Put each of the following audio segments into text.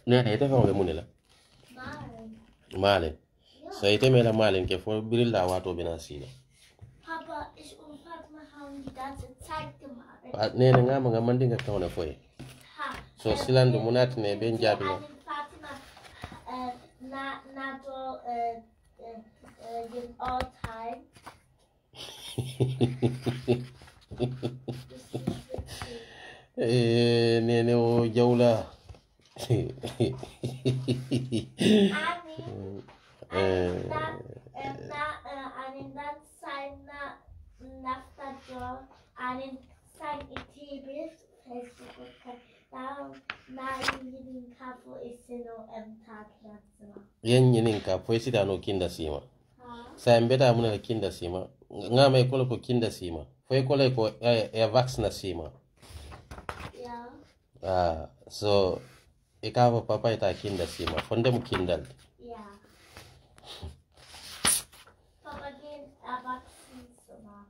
nene ite fa munela malen so ite mela malen ke fo birilla wato bina sila Papa, ich umfahre mal haben die ganze Zeit gemacht. nene ngama ngamandinga kaona foye so silando munati ne ben jabi Fatima NATO in all time. nene o Jawla Einen dann seine Nachbarn, einen sein TV&MEDIA, darum nein, Kapo ist no Tag yen ka poesi da no kinda sima sa mbeta amuna kinda sima ngama ikolo ko kinda sima fo ikolo ko e vaccine sima so ikava papa ita kinda sima fonde mu kindal Papa gehen erwachsen sima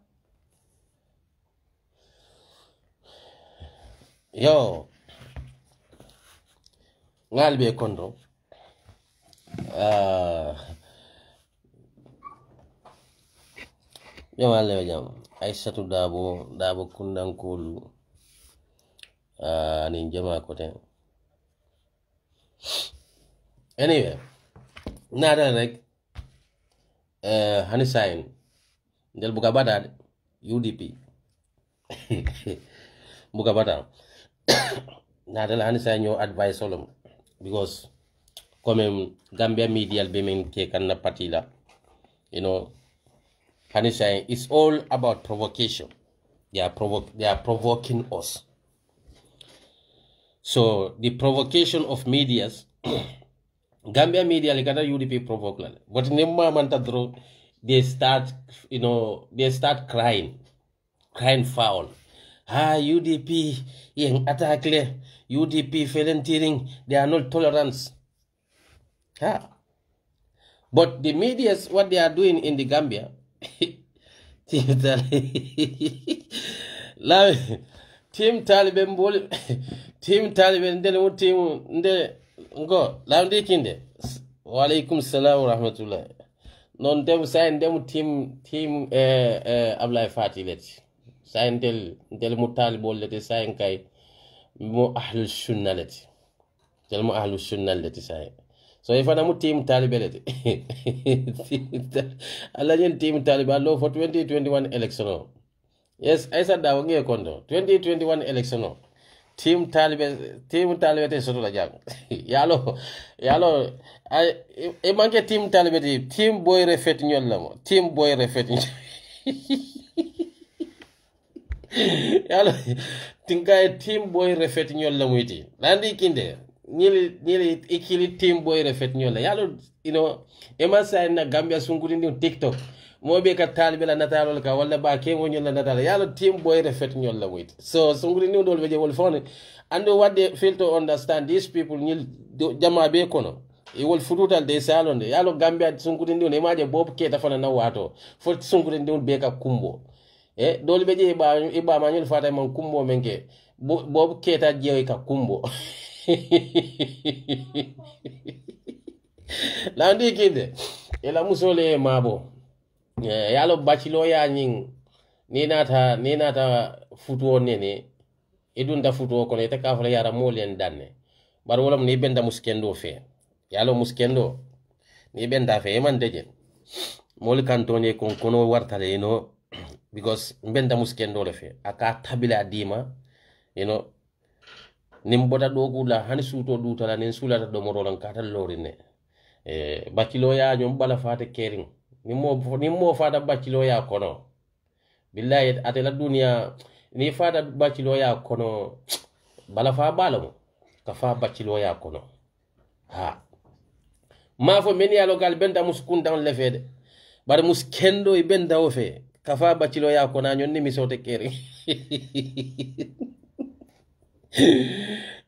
yo ngalbe kondo Yamale jam Essa dabo kundankulu anin jama kote anyway nada rek hani sign del buka bada UDP buka bada nada hani sign your advice solom because comme Gambia media be men ke kan na patila you know hani sign it's all about provocation. They are provoking us. So the provocation of medias, Gambia media likata UDP provoke la. But nemma mantadro they start crying foul. UDP yang attack le UDP volunteering, they are not tolerance. But the medias, what they are doing in the Gambia, Team Taliban bol Team Taliban ndele team nde ngo lawndi kinde wa alaykum salam wa rahmatullah non dem say dem team Ablaye Fati leti say ndel mu talibol leti say kay mo ahlus sunna leti del mo ahlus sunna leti say so if I am team Taliban, Allah team Taliban law for 2021 election. Yes, I said that one kondo 2021 election. Team Taliban is sort of like yalo. I manke team Taliban, team boy refet in your lamo, team boy refet in yalo. Think I team boy refet in your lamuiti. Landi kinde. Nearly ikili team boy refet nyola yalo ema sa na Gambia sunguri ni TikTok mo be ka talibela natalo ka wala ba ke mo nyola natalo yalo team boy refet nyola wait so sunguri ni dol beje wol fone and what they fail to understand these people nyil jama be kono e wol fututal de salonde yalo Gambia sunguri ni maje bob ke ta fana na wato fo sunguri ni be ka kumbo dol beje ba ma nyol fata man kumbo menke bob ke ta jewe ka kumbo landi kinde ela musole mabo yalo bachilo ya nying ni nata futuo nene idunda futuo kono ite kafala yara molen danne bar wolam ni benda muskendo fe yalo muskendo ni benda fe man deje mol kantone kon kono wartale because benda muskendo le fe aka tabila dima nimbota dogula hani suto dutala nin sulata do morolan katal lorine bakilo ya nyom bala fata kering nimmo fata bakilo ya kono billahi atela dunia ni fata bakilo ya kono bala fa balamo ka fa bakilo ya kono ma fo men ya local benda muskundan lefede bar muskendo e benda o fe ka fa bakilo ya kono nyon ni mi sote kering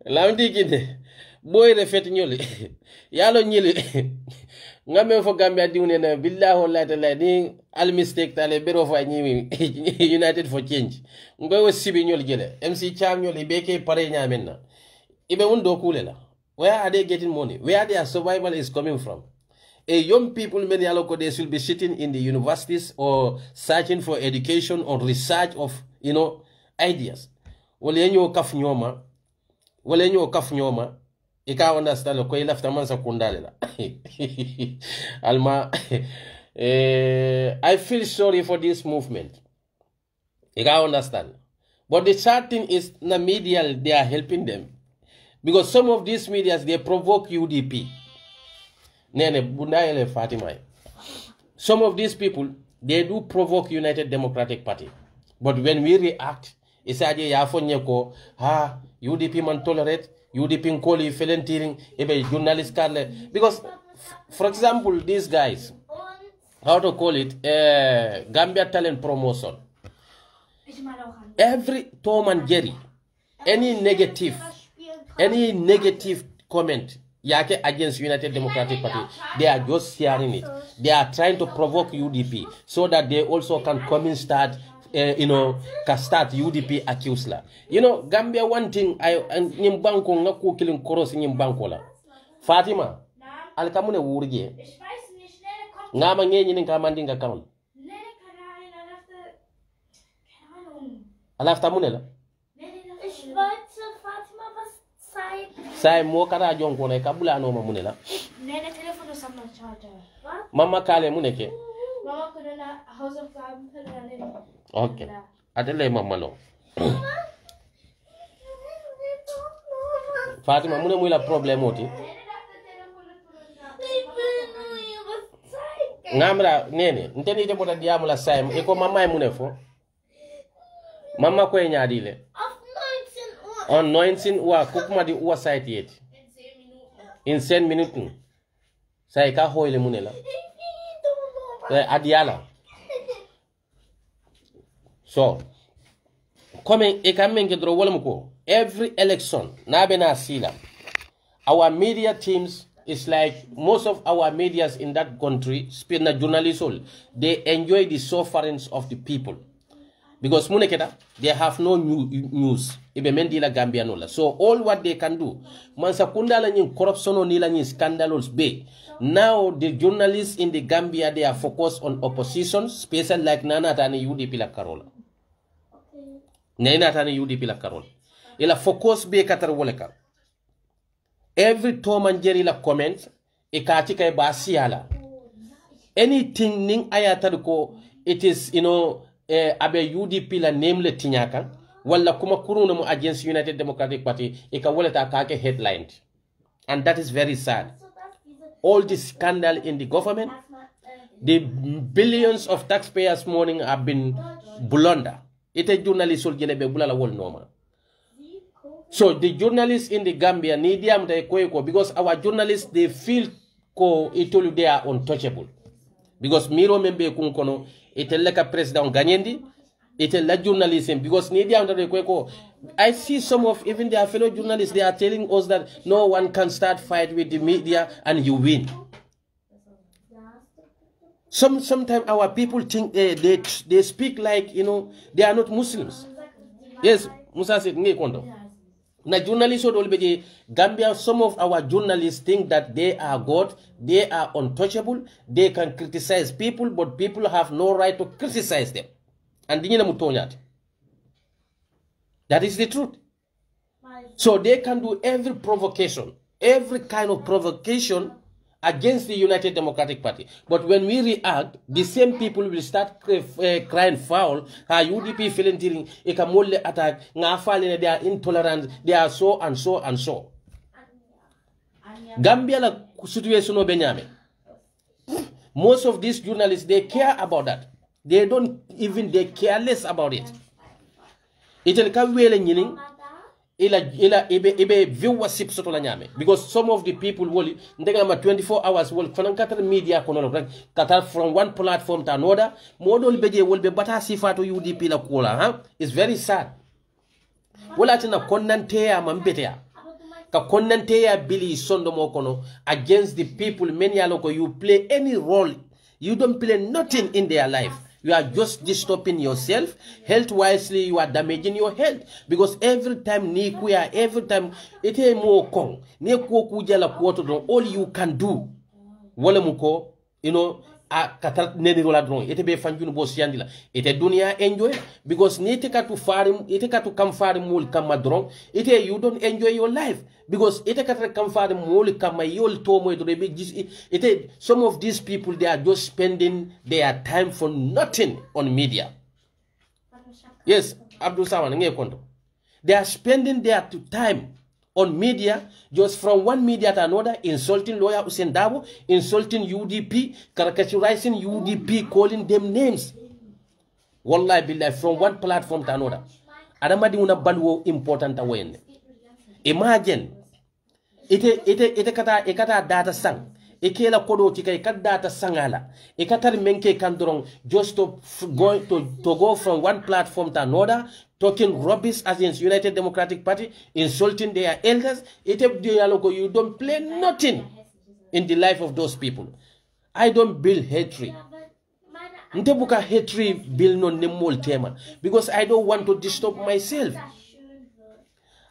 lawndi kinde boy refet nyoli yalo nyili ngame fo Gambia diwne na billahi wallahi taala ni al mistake tale bero fa nyimi United for Change ngoy wo sibi nyoli jele MC Cham nyoli beke pare nyamenna ibe won do kule la Where are they getting money? Where their survival is coming from? Young people, many allocates will be sitting in the universities or searching for education or research of, ideas. Walenyo kaf nyoma, ika understand ko ilafta man sa kundalela. Alma, I feel sorry for this movement. Ika understand. But the sad thing is, the media, they are helping them. Because some of these medias, they provoke UDP. Some of these people, they do provoke United Democratic Party. But when we react, it's UDP man tolerate, UDP call volunteering, journalist because, for example, these guys, how to call it, Gambia Talent Promotion. Every Tom and Jerry, any negative comment against United Democratic Party, they are just sharing it. They are trying to provoke UDP so that they also can come and start, start UDP accuse la. Gambia one thing, Nimbanko ngaku killing koros Nimbankola. Fatima, Alkamune Wurge. Ngama ngenyi nkamandinga account. Alafta munela. Sai mo kara jonko ne kabula no mamunela. Nene telefono sama charger. Mama kale muneke. Mama kuna house of God kuna. Okay. Adele mama no. Fatima mune muila problem oti. Ngamra nene nteni te bota diamu la sai eko mama e munefo. Mama ko e nyaadile. On 19 wa kukuma di uwa site yet. In 10 minutes. Sai ka hoyle munela. Adiala. So, coming every election, nabena sila. Our media teams is like most of our medias in that country, journalists, they enjoy the sufferings of the people. Because they have no news. So all what they can do, corruption scandals be. Now the journalists in the Gambia, they are focused on opposition, especially like Nana Tani UDP la Carola. Nana Tani UDP la Carola. Ila focus be katar woleka. Every Tom and Jerry la comment, ikatika e basiala. Anything ning ayataruko, it is abe UDP la name le tinyaka wala kuma kuruna mo against United Democratic Party ika waleta kake headlined, and that is very sad. All this scandal in the government, the billions of taxpayers' money have been blundered. Ite journalists will get a bulala wall normal. So the journalists in the Gambia need them because our journalists, they feel they are untouchable. Because miro membe kunkono ite leka president ganyendi ite la journalism because I see some of even their fellow journalists, they are telling us that no one can start fight with the media and you win. Sometimes our people think they speak like they are not Muslims. Yes, Musa said na journalists olbeje Gambia, some of our journalists think that they are God, they are untouchable, they can criticize people, but people have no right to criticize them. And that is the truth. So they can do every provocation, every kind of provocation against the United Democratic Party. But when we react, the same people will start crying foul. UDP volunteering, ekamolle attack, they are intolerant, they are so and so and so. Gambia la situation no benyame. Most of these journalists, they care about that. They care less about it. Because some of the people will 24 hours will media from one platform to another. Model beje will be bata sifatu UDP la kola. It's very sad. Wala tina konantea mambetea. Ka konantea Billy Sondo Mokono against the people. Many aloko you play any role. You don't play nothing in their life. You are just disturbing yourself. Health wisely, you are damaging your health. Because every time every time it is more kong. All you can do. You know, katar neni rola drone ite be fanjunu bo siandila ite dunia enjoy because ni ite katu kam farim mul kama drone ite you don't enjoy your life because ite katu kam farim mul kama yol tomo ite some of these people they are just spending their time for nothing on media. Yes, Abdul Saman nge kondo. They are spending their time on media, just from one media to another, insulting lawyer Hussein Dabo, insulting UDP, caricaturizing UDP, calling them names. Wallahi billahi, from one platform to another. Adamadi una balwo important awen. Imagine, ite kata data sang. Ikela kodo tika ikat data sangala. Ikatar menke kandrong just to go from one platform to another, talking rubbish against United Democratic Party, insulting their elders. You don't play nothing in the life of those people. I don't build hatred. Ntebuka hatred build no nemol tema because I don't want to disturb myself.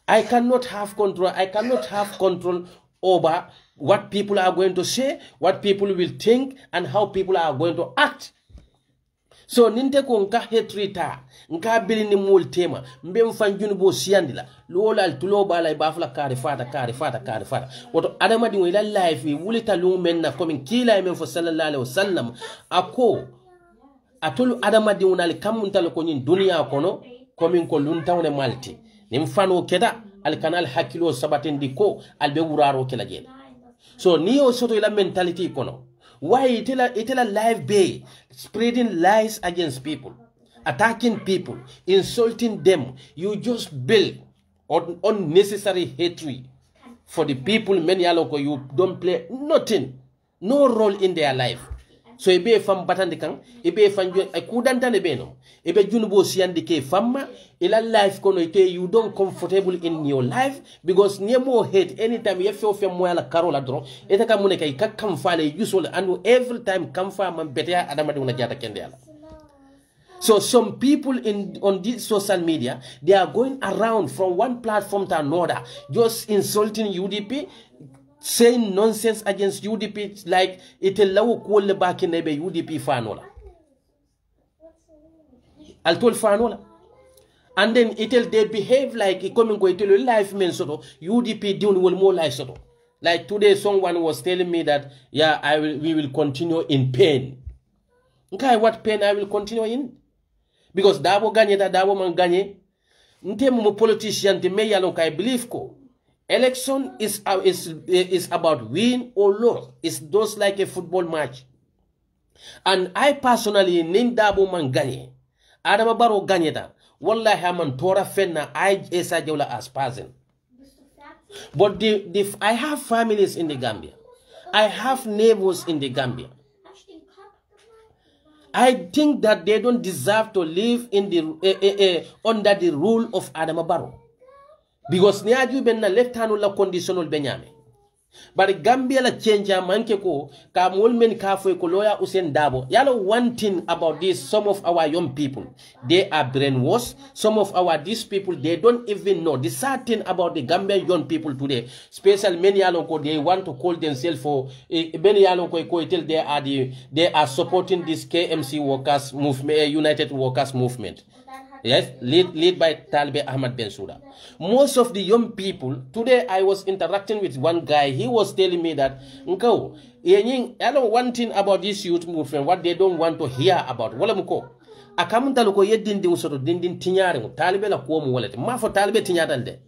I cannot have control. I cannot have control over what people are going to say, what people will think, and how people are going to act. So ninte ko nka hetrita nka bili ni mul tema mbe mfanjunu bo siandila lola tulo bala bafla kare fata woto adama di wala life wulita lumen na komin kila men fo sallallahu alaihi wasallam ako atolu adama di wonal kamuntal ko nyin dunya kono komin ko luntawne malti nim fano keda al kanal hakilo sabatendi ko albe wuraro kala jela. So niyo soto ila mentality kono. Why itela live bay spreading lies against people, attacking people, insulting them. You just build unnecessary hatred for the people. Many aloko you don't play nothing, no role in their life. So ebe fam batandi kang ebe fanjo kudantane beno ebe junubo siandike famma ila life kono ite you don't comfortable in your life because niemo hate anytime you feel mo ala karola dro ite ka muneka ikakam fale usual and every time kam fa man betea adama de una jata kende ala. So some people on this social media, they are going around from one platform to another just insulting UDP, saying nonsense against UDP like it allow call back in ebe UDP fanola. I'll tell fanola. And then they behave like coming go to life men sort UDP doing will more life sort. Like today someone was telling me that yeah we will continue in pain. Okay, what pain I will continue in? Because dabo ganye da dabo man ganye. Nte mo politician te me yalon I believe ko. Election is about win or lose. It's just like a football match. And I personally nindabo man ganye. Adama baro ganye da. Wallahi haman tora fenna I Essa Jawla as person. But I have families in the Gambia. I have neighbors in the Gambia. I think that they don't deserve to live in the under the rule of Adama Barrow. Because niaju benna left hand la conditional benyame. But Gambia la change manke ko ka mulmen ka fo ko lawyer Hussein Dabo. Yalo one thing about this, some of our young people, they are brainwashed. Some of these people, they don't even know the certain about the Gambian young people today. Special many yalo they want to call themselves for many yalo ko tell they are supporting this KMC workers movement, United Workers Movement. Yes, lead by Talbe Ahmad Bensouda. Most of the young people, today I was interacting with one guy, he was telling me that, Nko, I know one thing about this youth movement, what they don't want to hear about. Wala muko. Akamunta loko yedindi usoto dindin tinyare mu Talbe la kuomu walete. Mafo Talbe tinyadalde.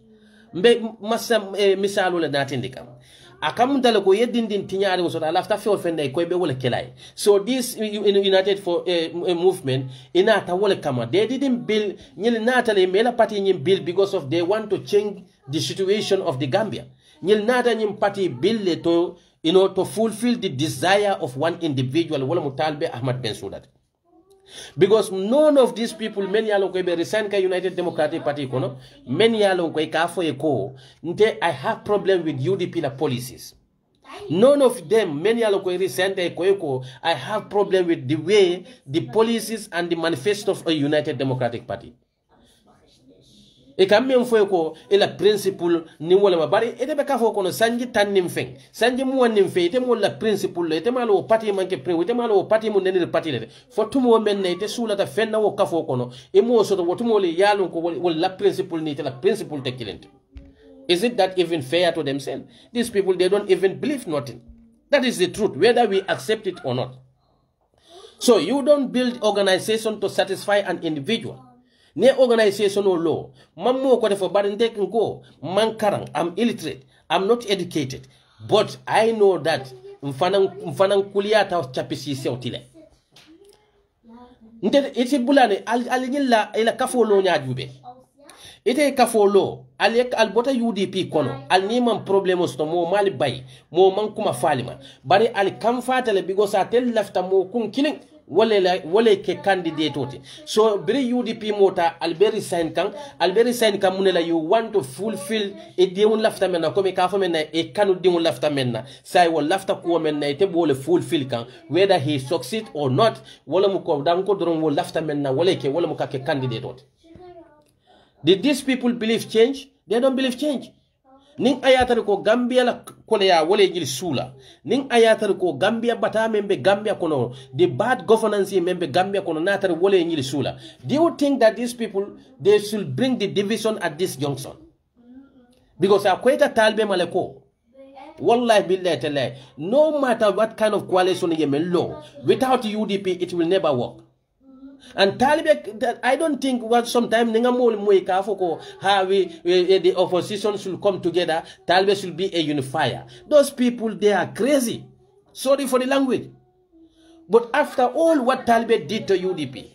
Mbe masa misalo le natindika. Akamunta loko yedindi tinyare usoto alafta fe ofenda ikoibe wale kelai. So this United for movement inata wale kama they didn't build nyil natale mela party nyim build because of they want to change the situation of the Gambia. Nyil nata nyim party build to to fulfill the desire of one individual wala mutalbe Ahmad Bensouda. Because none of these people, many along be resign ka United Democratic Party kono, many along ka fo eko, nte I have problem with UDP la policies. None of them, many are recent, I have problem with the way the policies and the manifesto of a United Democratic Party. E kam men foy ko ila principle ni wala ma bari ete be ka fo kono sanji tan nim feng sanji mu wan nim fe ite mo la principle le ite malo parti manke pre ite malo parti mu nenir parti le fo tumo men ne ite sulata fenna wo ka fo kono e mo so to wotumo le yalon ko wala la principle ni ite la principle te kilente. Is it that even fair to themselves? These people, they don't even believe nothing. That is the truth, whether we accept it or not. So you don't build organization to satisfy an individual. Ne organization or law. Mammo ko defo barinde ko man karang. I'm illiterate. I'm not educated. But I know that mfanang kuliata chapisi seotile. Nte iti bulane alinyilla ila kafo lo nyajube. Ite kafolo alek albota UDP kono al niman problemos to mo mali bay mo man kuma falima bari al kam fatale bigo sa tel lafta mo kun killing wala ke candidate oti so bri UDP mota alberi sign kan munela you want to fulfill e deun lafta menna comme ka menna e kanu deun lafta menna say wol lafta ko menna e te bole fulfill kan whether he succeed or not wala mu ko dan ko doron wol lafta menna wala mu ka ke candidate oti. Did these people believe change? They don't believe change. Ning ayatar ko Gambia la koleya wole jil sula. Ning ayatar ko Gambia bata membe Gambia kono. The bad governance membe Gambia kono natar wole jil sula. Do you think that these people, they should bring the division at this junction? Because akweta talbe maleko. Wallahi billahi tallahi. No matter what kind of coalition you may law, without UDP it will never work. And Taliban, I don't think what sometimes the opposition should come together. Taliban should be a unifier. Those people, they are crazy. Sorry for the language. But after all what Taliban did to UDP,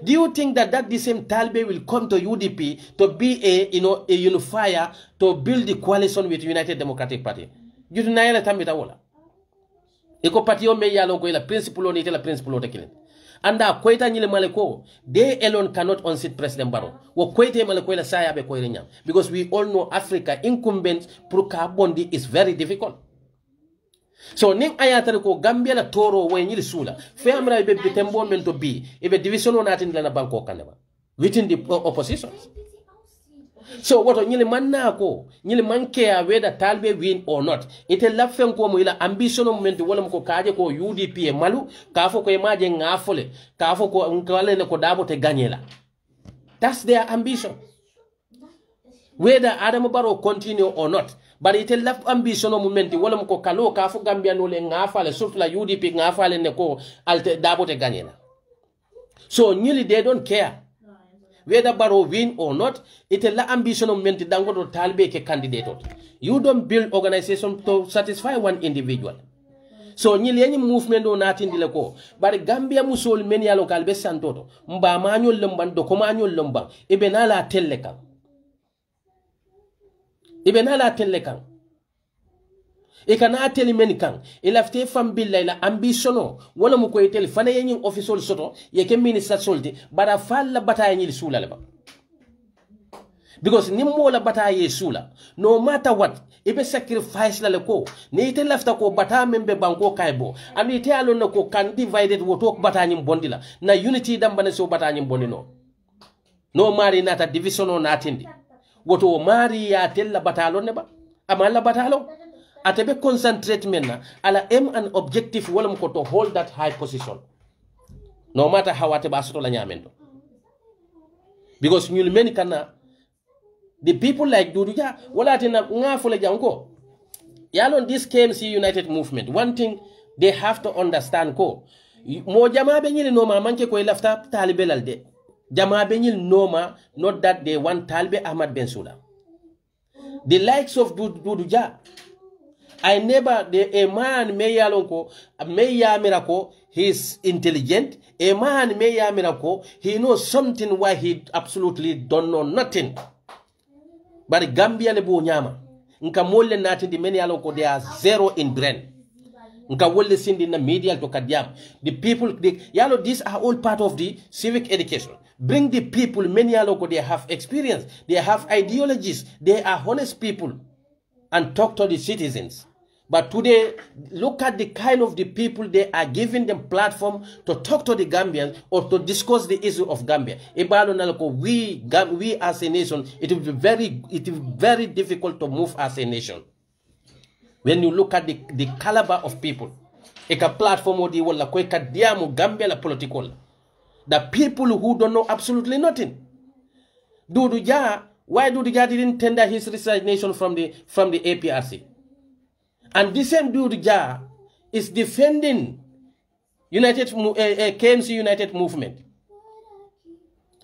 do you think that the same Taliban will come to UDP to be a unifier to build the coalition with United Democratic Party? You do not know. Eko party o me yalon ko la principle on ite la principle o tekile. Anda kweta nyile maleko, they alone cannot unseat President Barrow. Wo kwete maleko la saya be koire nyam. Because we all know Africa incumbent pour Bondi is very difficult. So ning ayatare ko Gambia la toro wo nyile sula. Fe amra be tembo men to be. Ebe division on atin la banko kaneba within the opposition. So what nyile manna ko nyile manke whether Talbe win or not. Ite lafen ko mo ila ambition moment wala ko kaje ko UDP e malu kafo ko e maje ngafole kafo ko ngale ne ko dabo te ganyela. That's their ambition. Whether Adam Barrow continue or not. But ite laf ambition moment wala ko kalo kafo Gambia no le ngafale surtout la UDP ngafale ne ko alte dabo te ganyela. So nyile they don't care whether Barrow win or not, it's a la ambition of menti dango to talbe ke candidate. You don't build organization to satisfy one individual. So nyili any movement on natin dileko. But Gambia musol many a local be santoto. Mba manual lumban do komanyo lumban. Ibenala telekang. Ibenala telekang. Ikana teli menikang ilafte fam billa ila ambitiono wala mu koy teli fana yenyi official soto yeke minister solti bada falla batay nyil sula leba because nimmo la batay sula no matter what ibe sacrifice la ko ni ite lafta ko bata membe banko kaybo ani ite alon ko kan divided woto bata nyim bondila na unity dambane so bata nyim bondino no mari nata divisiono natindi woto mari ya tella batalo neba amala batalo atebe concentrate menna ala aim and objective wala mko to hold that high position no matter how ateba asoto la nyamendo because nyul meni kana the people like Duduja wala tina ngafole jango yalon this KMC United movement one thing they have to understand ko mo jama be nyili no ma manke ko lafta talibe lalde jama be nyil noma not that they want Talbe Ahmad Bensouda the likes of Duduja I never, a man may yalonko, may yamirako, he's intelligent. A man may yamirako, he knows something why he absolutely don't know nothing. But Gambia lebu nyama. Nka mole natin di many yalonko, they are zero in brain. Nka wole sindi na media to kadiam. The people, yalo, these are all part of the civic education. Bring the people, many yalonko, they have experience, they have ideologies, they are honest people. And talk to the citizens. But today, look at the kind of the people they are giving them platform to talk to the Gambians or to discuss the issue of Gambia. We as a nation, it will be very difficult to move as a nation. When you look at the caliber of people, a platform or the wala kweka diamu Gambia la political. The people who don't know absolutely nothing. Why Doudou Dia didn't tender his resignation from the APRC? And this same Doudou Dia is defending KMC United Movement.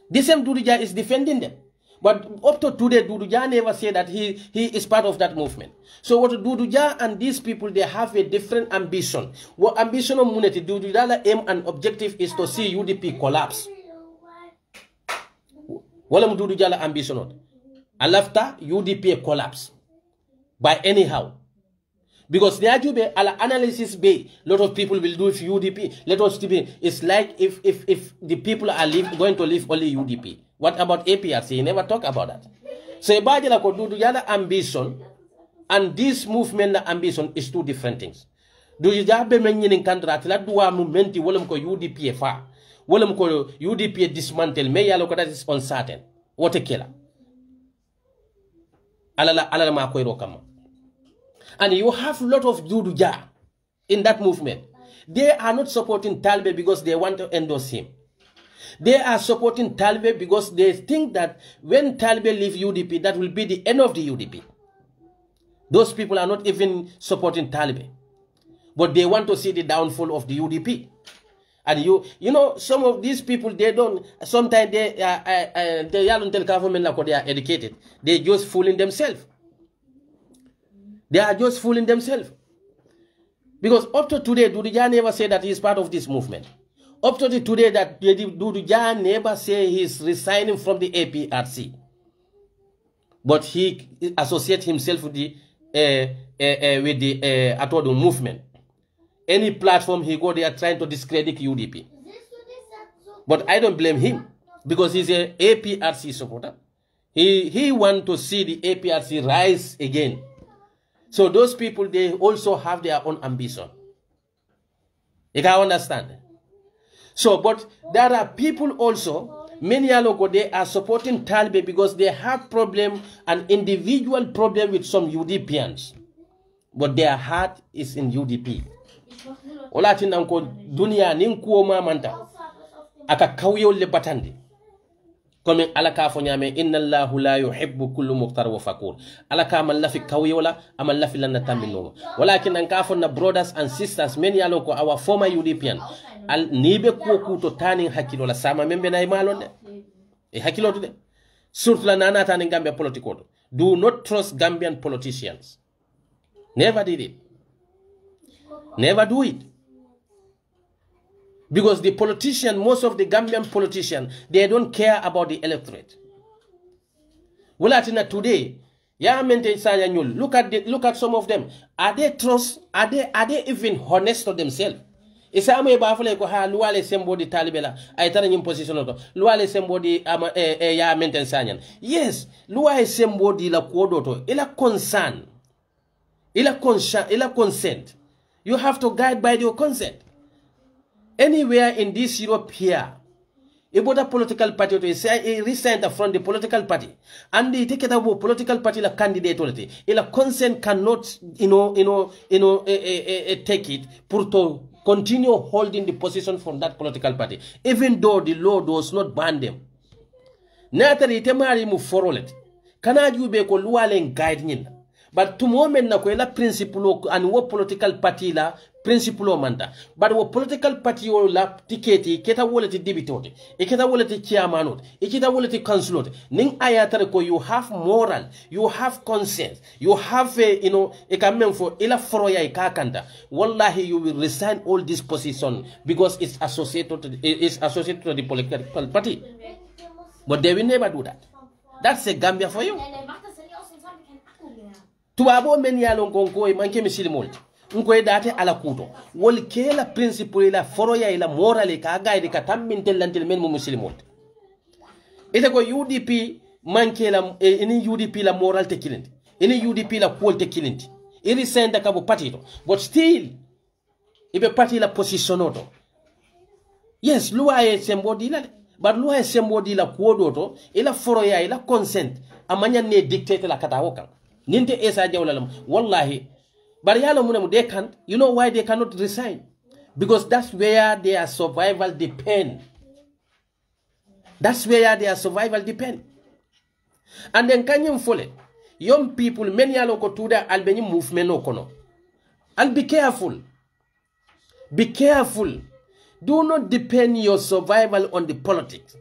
This same Doudou Dia is defending them. But up to today, Doudou Dia never said that he is part of that movement. So what Doudou Dia and these people, they have a different ambition. What ambition of Muneti, Doudou Dia's aim and objective is to see UDP collapse. What am Doudou Dia's ambition? Alafta UDP collapse by anyhow. Because the Ajube ala analysis be lot of people will do if UDP. Let us see. It's like if the people are going to leave only UDP. What about APRC? He never talk about that. So Ibajala ko Doudou Dia ambition and this movement ambition is two different things. Doudou Dia be menyin contract la duwa movementi wolem ko UDP fa. Wolem ko UDP dismantle me yalo ko that is uncertain. What a killer. Alala ma ko kama. And you have a lot of Doudou Dia in that movement. They are not supporting Talbe because they want to endorse him. They are supporting Talbe because they think that when Talbe leaves UDP, that will be the end of the UDP. Those people are not even supporting Talbe. But they want to see the downfall of the UDP. And you know, some of these people, they don't, sometimes they are educated. They just fooling themselves. They are just fooling themselves. Because up to today, Doudou Dia never said that he is part of this movement. Up to today, that Doudou Dia never say he is resigning from the APRC. But he associates himself with the Atodo movement. Any platform he go, they are trying to discredit UDP. But I don't blame him because he's an APRC supporter. He wants to see the APRC rise again. So those people, they also have their own ambition. You can understand. So, but there are people also, many alogo, they are supporting Talbe because they have problem, an individual problem with some UDPians. But their heart is in UDP. Olatin nanko dunia ninkuo manta aka kawyo le batandi. Comme alaka fo nyame inna Allahu la yuhibbu kullu muqtar wa fakur. Alaka man lafi kawyola amal lafi lan tamino. Walakin an kafo na brothers and sisters many aloko our former UDPian al nibe ko kuto tani hakilo la sama membe na imalonde. E hakilo de. Surtout la nana tani Gambia political. Do not trust Gambian politicians. Never did it. Never do it. Because the politician, most of the Gambian politicians, they don't care about the electorate. Well, today, look at some of them. Are they trust? Are they even honest to themselves? Isame bafule ko ha luwale sembodi talibela ay tara nyim position to luwale sembodi ya menten sanyan. Yes, luwale sembodi la kodo to ila concern. Ila consent. You have to guide by your consent. Anywhere in this Europe here, about a political party to say recent from the political party, and they take it about political party la candidate already. Ila consent cannot, take it to continue holding the position from that political party, even though the law does not ban them. Natari temari mu forolet. Kana jube ko luwalen guide nyin. But to moment na ko ela principle and what political party la principle manta. But what political party o la tiketi keta woleti debitote. Iketa woleti chairmanot. Iketa woleti councilot. Ning ayatare ko you have moral, you have conscience, you have a kamen for ila foroya ikakanta. Wallahi you will resign all this position because it's associated to the political party. But they will never do that. That's a Gambia for you. Tuwabo men yalon konko e manke misili molti. Nko date ala kuto. Wol kela principle ila foroya ila morale ka gaide ka tambintel lantel men mu misili molti. Ite ko UDP manke la ini UDP la moral te kilinti. Ini UDP la kuol te kilinti. iri senda kabo party to but still ibe party la position to yes loi e sembo dila but loi e sembo dila kuodo to ila foro ya ila consent amanya ne dictate la kata wokan ninte Essa Jawla lam wallahi but yalo munemu they can't. You know why they cannot resign? Because that's where their survival depend. That's where their survival depend. And then kanyem fole young people many aloko tuda albeni movement okono. And be careful. Be careful. Do not depend your survival on the politics.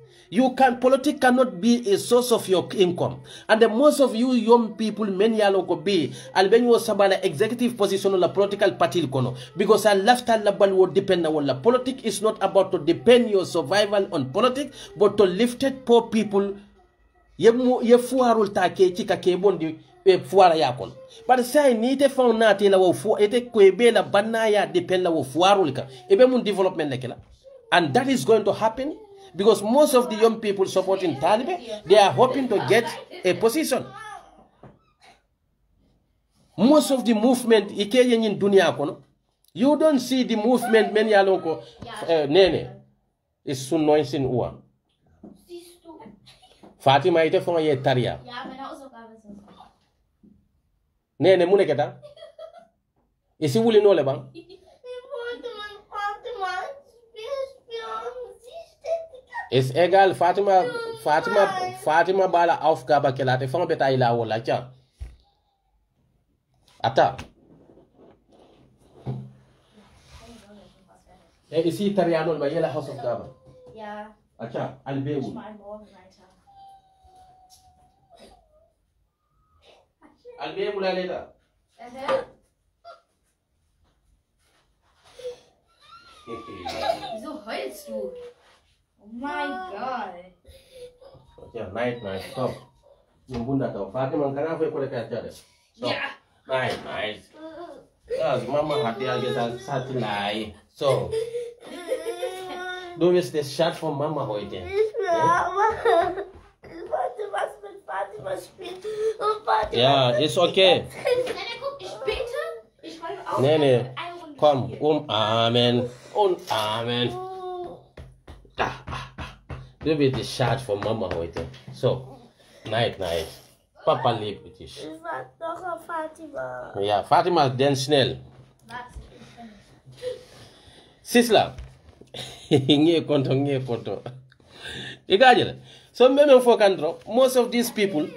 Politics cannot be a source of your income. And the most of you young people, many aloko be albeni was sabala executive position on the political party kono. Because I left labal will depend on the politics is not about to depend your survival on politics, but to lifted poor people. Ye fuarul take chika kebondi fuara yakon. But say ni te found na te la wo fu ete kwebe la banaya depend la wo fuarul ka. Ebe mun development lekela. And that is going to happen because most of the young people supporting Taliban, they are hoping to get a position. Most of the movement ike yin dunia kono. You don't see the movement many aloko nene is soon noising uwa. Fatima ite fonga ye taria. Ja, meine Hausaufgabe ist so. Ne mune keta. Isi wuli no le bang. Ist egal Fatima bala Aufgabe kelate fonga beta ila wala cha. Ata. Isi taria no ba yela Hausaufgabe. Ja. Acha albewu. Ich mal morgen weiter. Albewu la leda. Wieso heulst du? Oh mein Gott. Ja, night, stop. Nyumbunda tau. Fatima kana fe kole ka chale. Stop. Ja. Night. Yes, mama hati age sat lai. So. Du wirst das Schatz von Mama heute. Ja, ist okay. Guck, ich bete. Ich räume auf. Nee. Komm, umarmen. Umarmen. Du wirst das Schatz von Mama heute. So, night. Papa liebt dich. Ich war doch auf Fatima. Ja, Fatima, denn schnell. Sisla. Nge konto. Igajele. So meme for kandro, most of these people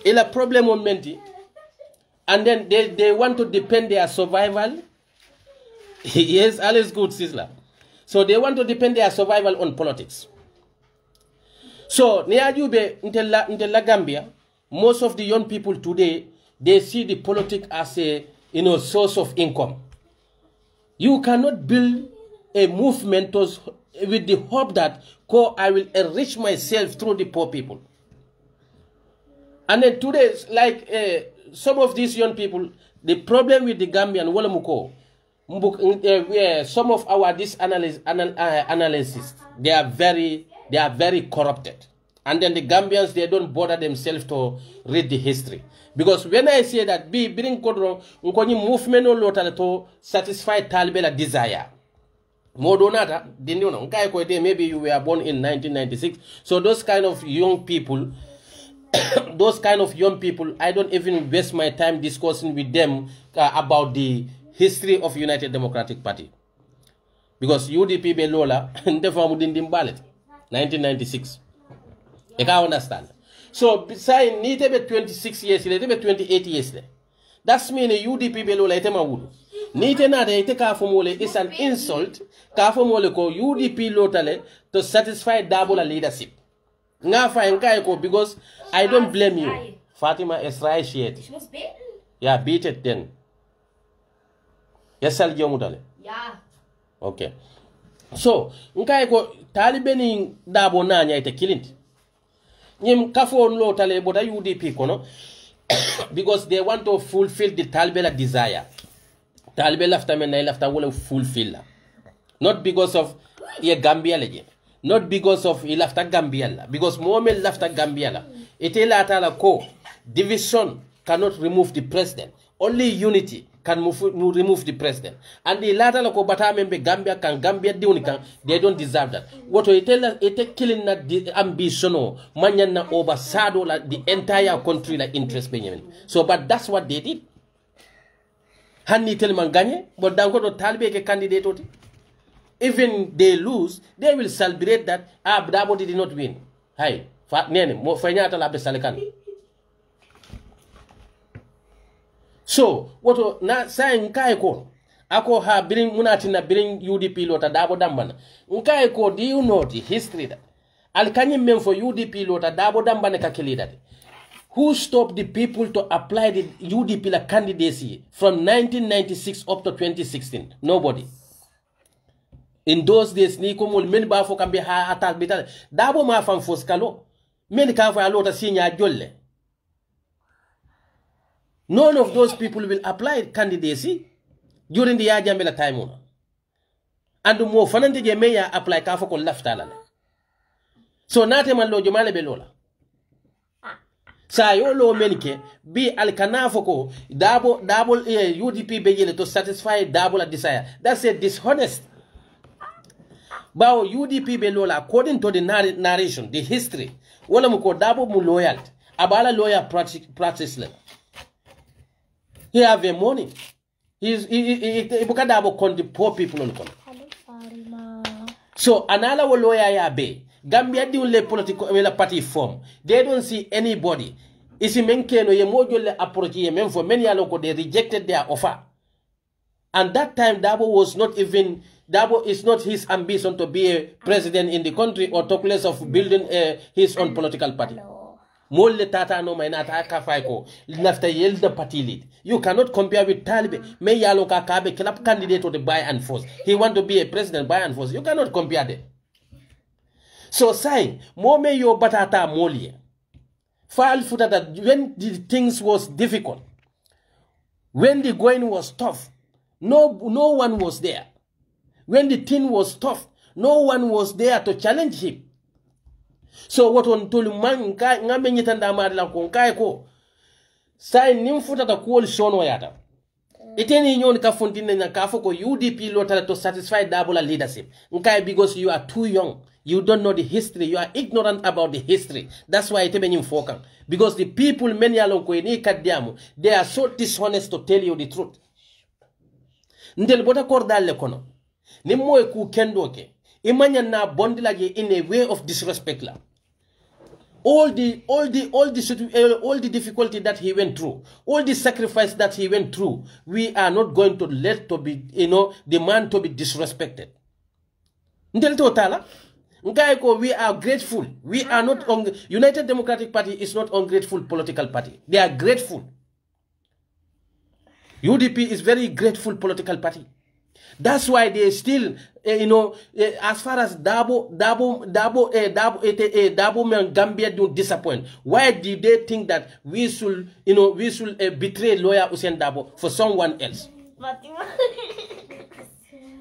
ila problem on menti and then they want to depend their survival. Yes, all is good, Sisla. So they want to depend their survival on politics. So niajube intella Gambia, most of the young people today they see the politics as a source of income. You cannot build a movement with the hope that I will enrich myself through the poor people. And then today, like some of these young people, the problem with the Gambian, some of our analysis, they are very corrupted. And then the Gambians, they don't bother themselves to read the history. Because when I say that, bring kodro, movement no lotale to satisfy Talibela desire. Modonata, maybe you were born in 1996. So those kind of young people, I don't even waste my time discussing with them about the history of United Democratic Party. Because UDP Belola, 1996. You can understand. So besides, need to be 26 years, need to be 28 years. That's mean UDP Belola itema wudu. Nite na de ite ka formule is an insult. Ka formule ko UDP lotale to satisfy double leadership. Nga fa enkai ko because I don't blame you. Fatima Esrai shiet. Ich muss beten. Yeah, beat it then. Yesal jomudale. Ja. Okay. So, nkai ko talibeni dabo na nya ite kilinti. Nyim kafo lotale boda UDP kono because they want to fulfill the Talibela desire. Talibela after men after will fulfill. Not because of Gambia legend. Not because of after Gambia. Because moment after Gambia. Itela atala ko division cannot remove the president. only unity can remove the president. And the latter loko bata membe Gambia can Gambia diunika, they don't deserve that. What we tell us, it killing that the ambition manyana over sado like the entire country like interest Benjamin. So, but that's what they did. Hanni tell man ganye, but danko to talbe ke candidate oti. Even they lose, they will celebrate that Dabo did not win. Hi, nene mo fanyata la besalekan. So, what na saying Kaiko, Ako ha bring Munatina bring UDP lota Dabo Dambana. Nkaiko, do you know the history that Alkany men for UDP lota Dabo Dambana kakili that? Who stopped the people to apply the UDP la candidacy from 1996 up to 2016? Nobody. In those days, Nikomul men ba fo kambe ha attack bital. Dabo ma fam foskalo. Men ka fa lota sinya jolle. None of those people will apply candidacy during the Yajamela time. And the more fanante Jemeya apply Kafoko Laftala. So Nateman lo Jomale Belola. Sayolo Menike be Alcanafoko, double UDP begin to satisfy double a desire. That's a dishonest. Bao UDP Belola, according to the narration, the history, Wolamuko double mu loyal, Abala lawyer practice. He have a money. He bukadabo kon the poor people on kon. So another lawyer ya be. Gambia di le political party form. They don't see anybody. Isi menkeno ye mojo le approach ye men for many aloko they rejected their offer. And that time Dabo was not even Dabo is not his ambition to be a president in the country or talk less of building his own political party. Molle tata no mainata kafaiko nafta yelda party lead. You cannot compare with Talibe. Me yalo kakabe club candidate to the buy and force. He want to be a president buy and force. You cannot compare them. So saying more me yo batata molie. File footer that when the things was difficult, when the going was tough, no one was there. When the thing was tough, no one was there to challenge him. So what on tuluman ngame nyitanda madla ko kai ko sai nimfuta ta ko shono yata iteni nyon ka fontine na ka foko UDP lotala to satisfy double leadership nkai because you are too young, you don't know the history, you are ignorant about the history. That's why itebe nyimfoka because the people many along ko ni kadiamu, they are so dishonest to tell you the truth. Ndel bota kordal kono nimmo ku kendoke imanya na bondilage in a way of disrespect la. All the difficulty that he went through, all the sacrifice that he went through, we are not going to let to be, the man to be disrespected. We are grateful. We are not United Democratic Party is not ungrateful political party. They are grateful. UDP is very grateful political party. That's why they still, as far as Dabo and Gambia don't disappoint. Why did they think that we should betray lawyer Hussein Dabo for someone else?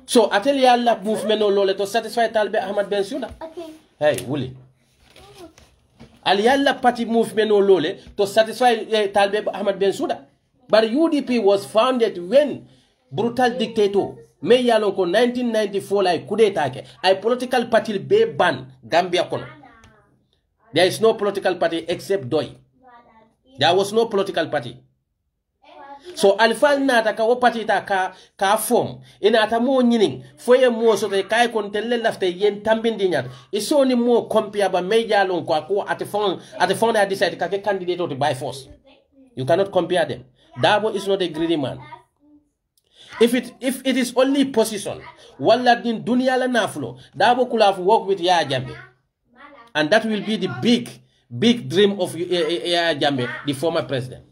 So I tell you, Allah movement no lole to satisfy Talbe Ahmad Ben Suda. Okay. Hey, Wuli. Allah party movement no lole to satisfy Talbe Ahmad Ben Suda. But UDP was founded when brutal dictator. Me yalonko 1994 like kudeta ke a political party be ban Gambia kono. There is no political party except DOI. There was no political party. So alfal na taka wo party ta ka form ina ata mo nyining foye mo so te kay kon telle lafte yen tambindi nyat iso ni mo compare ba me yalonko ako at phone I decide ka ke candidate to by force. You cannot compare them. Dabo is not a greedy man. If it is only position, walla din dunia la naflo, Dabo could have worked with Yaya Jammeh. And that will be the big dream of Yaya Jammeh, the former president.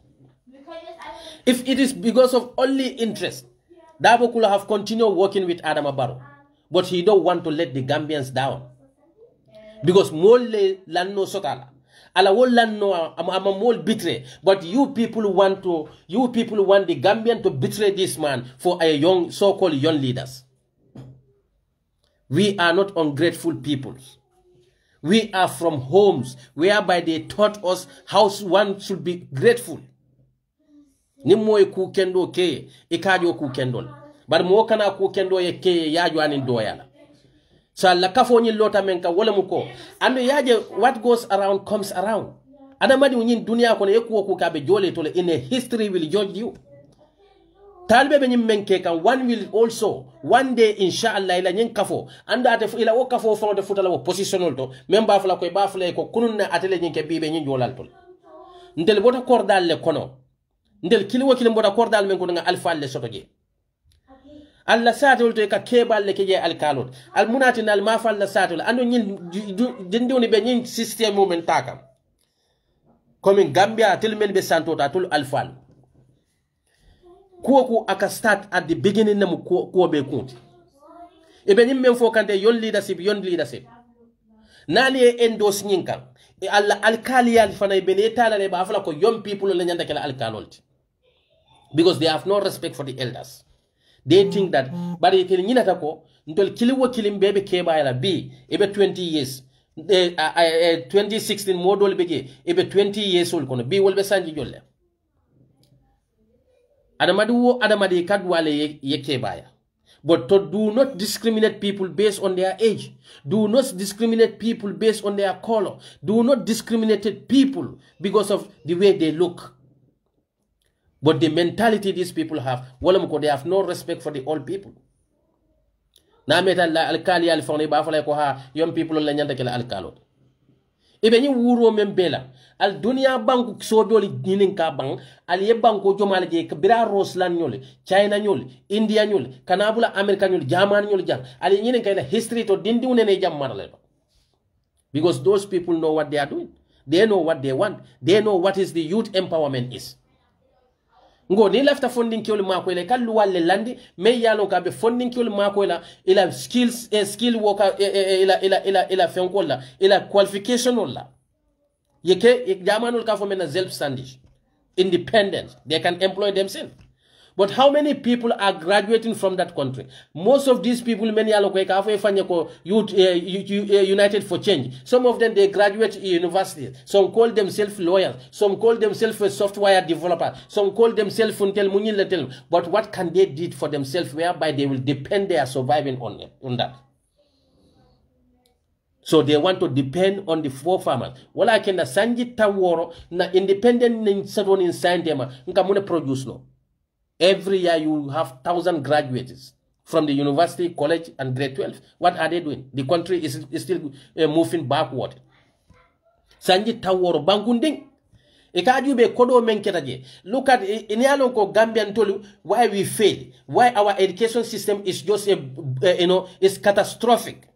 If it is because of only interest, Dabo could have continued working with Adama Barrow. But he don't want to let the Gambians down. Because mole lanno sotala. Ala no ama mol betray, but you people want the Gambian to betray this man for a young so-called young leaders. We are not ungrateful peoples. We are from homes whereby they taught us how one should be grateful. ni moy ku kendo ke ikajo ku kendol bar mo kana ku kendo ye ke yajo anin doyala so la kafo nyi lota men ka wala muko ando yaje what goes around comes around adamadi nyin dunia ko ne ku ka be jole to in a history will judge you talbe be nyim menke kan one will also one day inshallah ila nyin kafo anda ate ila o kafo fo de futala wo positional to memba fala ko ba fala ko kununna atele nyin ke bibe nyin jolal to ndel bota kordal le kono ndel kili wakili mbota kordal men ko nga alfa le sotoje alla satul to ka kebal le keje alkalot al munatin al mafal la satul ando nyin dindoni be nyin system moment takam comme Gambia tel men be santo ta tul alfal ko aka start at the beginning na ko be kunti e be nyin men fo kante yon leadership nali e endos nyin kan e alla alkali al fana be ne tala le ba fala ko young people la nyanda kala alkalot because they have no respect for the elders. They think that bari tel nyinata ko ntol kiliwo kilim bebe keba la bi ebe 20 years 2016 model beje ebe 20 years old kono bi wolbe sanji jolle adamadi kadwale ye kebaya but to do not discriminate people based on their age, do not discriminate people based on their color, do not discriminate people because of the way they look. But the mentality these people have, they have no respect for the old people. Na meta la alkali alfoni ba fala ko ha young people la nyanda kala alkalo. Ibe ni wuro membela al dunia banku soboli nyinin ka bang al ye banko jomal je kabira Ruslan nyole, China nyole, India nyole, kanabula America nyole, German nyole jang al nyinin kay la history to dindi unene jam marale. Because those people know what they are doing. They know what they want. They know what is the youth empowerment is. Ngo ni lafta funding kiol mako ile kallu walle landi me yalo ka be funding kiol mako ila skills skill worker ila fenkola ila qualification wala yeke jamanul ka fo mena self standing independence, they can employ themselves. But how many people are graduating from that country? Most of these people, many are United for Change. Some of them, they graduate universities. Some call themselves lawyers. Some call themselves a software developer. Some call themselves Funtel. But what can they do for themselves whereby they will depend their surviving on that? So they want to depend on the forefathers. Wala I can sanji taworo na independent in certain in science nkamune produce no. Every year you have 1,000 graduates from the university, college, and grade 12. What are they doing? The country is still moving backward. Sanji taworo bangunding. Ikajube kodo menketaje. Look at inyalonko Gambian tolu why we fail, why our education system is just is catastrophic.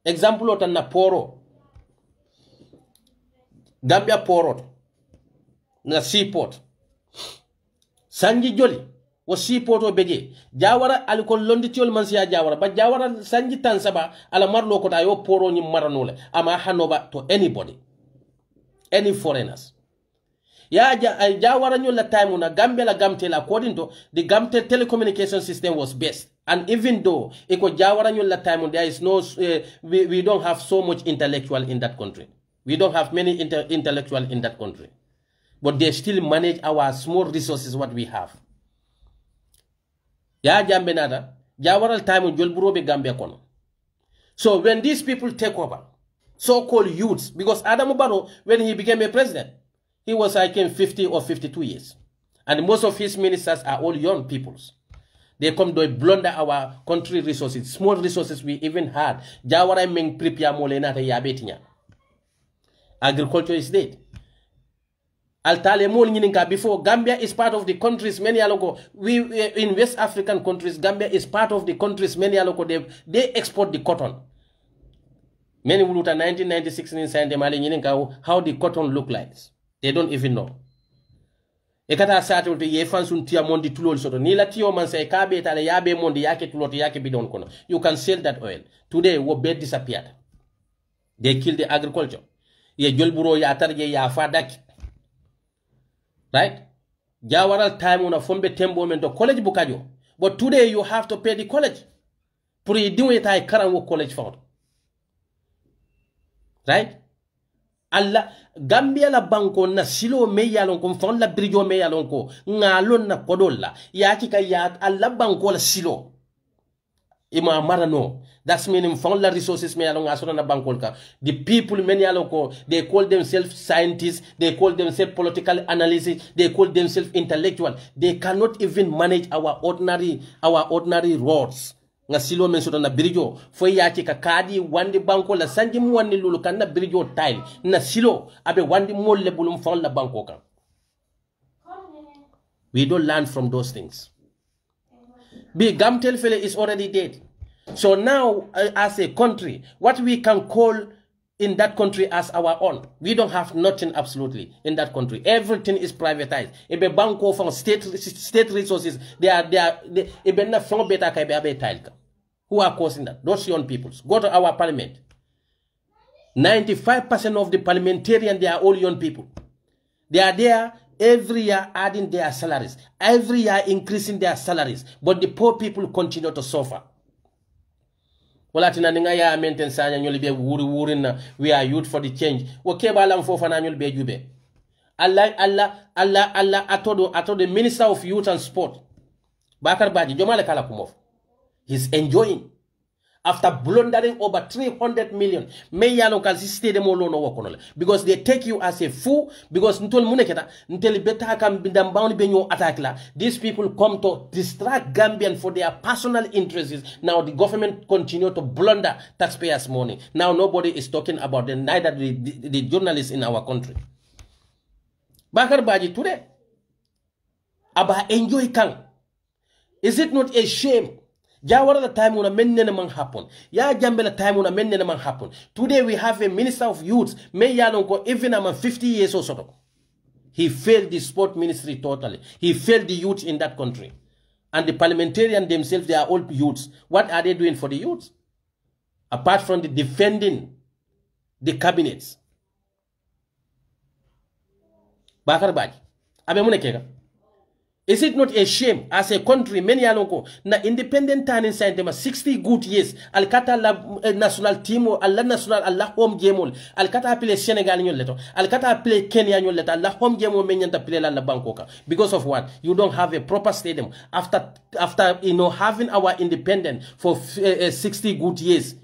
Example otanna poro. Gambia poro na seaport. Sanji joli wo seaport o beje jawara alikon londitiol mansiya jawara ba jawara sanji tansaba ala marlo ko tayo poro ni maranole ama hanoba to anybody, any foreigners. Ya jawara nyola time na Gambia la gamtel according to the Gamtel telecommunication system was best. And even though iko jawara nyola time there is no we don't have so much intellectual in that country. We don't have many intellectual in that country. But they still manage our small resources what we have. Ya jambe nada jawara time jolburo be Gambia kono. So when these people take over, so-called youths, because Adam Barrow, when he became a president, he was like in 50 or 52 years. And most of his ministers are all young peoples. They come to blunder our country resources, small resources we even had. Jawara meng prepare molena ta yabetinya. Agriculture is dead. Altale mol nyininka before Gambia is part of the countries many aloko. We in West African countries, Gambia is part of the countries many aloko. They export the cotton. Many will 1996 in San Demali nyininka how the cotton look like. They don't even know. Ekata sato to ye fansun tia mondi tulol soto ni la tio man say kabe tale yabe mondi yake tulot yake bidon kono. You can sell that oil. Today wo bed disappeared. They killed the agriculture. Ye jolburo ya tarje ya fadak. Right? Jawara time una fombe tembo mento college bukajo. But today you have to pay the college. Puri diwe tai karan wo college fund. Right? alla Gambia la banko na silo me yalon ko fon la birijo me yalon ko ngalon na kodolla ya kika ya alla banko la silo ima marano. That's meaning fon la resources me yalon asona na banko ka. The people men yalon ko they call themselves scientists, they call themselves political analysts, they call themselves intellectual. They cannot even manage our ordinary roads. Nga silo men soto na birijo fo yaki ka kadi wandi banko la sanji mu wandi lulu kan na birijo tile na silo abe wandi molle bulum fon la banko kan. We don't learn from those things. Big Gamtel fele is already dead. So now as a country, what we can call in that country as our own, we don't have nothing absolutely in that country. Everything is privatized. Ebe banko from state resources, they ebe na from beta ka ebe abe tile. Who are causing that? Those young peoples. Go to our parliament. 95% of the parliamentarians, they are all young people. They are there every year adding their salaries. Every year increasing their salaries. But the poor people continue to suffer. Wala tina ninga ya maintain sanya nyoli be wuri na we are youth for the change. Woke balam fo fana nyoli be jube. Allah atodo the Minister of Youth and Sport. Bakar Baji jomale kala kumof. He's enjoying. After blundering over 300 million, because they take you as a fool. Because these people come to distract Gambian for their personal interests. Now the government continue to blunder taxpayers' money. Now nobody is talking about them, neither the journalists in our country. Bakar Baji today, about enjoy Kang. Is it not a shame? Jawla the time when a men man happen. Ya Jambe the time when a men man happen. Today we have a Minister of Youth. May Yalonko even I'm 50 years or so. He failed the sport ministry totally. He failed the youth in that country. And the parliamentarians themselves, they are all youths. What are they doing for the youths? Apart from the defending the cabinets. Bakar Baji. Abe munekega. Is it not a shame as a country, many alonko, na independent time inside them 60 good years, Alkata la national team, Allah national, Allah home game, Alkata play Senegal in your letter, Alkata play Kenya in your letter, Allah home game menyanta play la Bangkoka. Because of what? You don't have a proper stadium. After having our independence for 60 good years,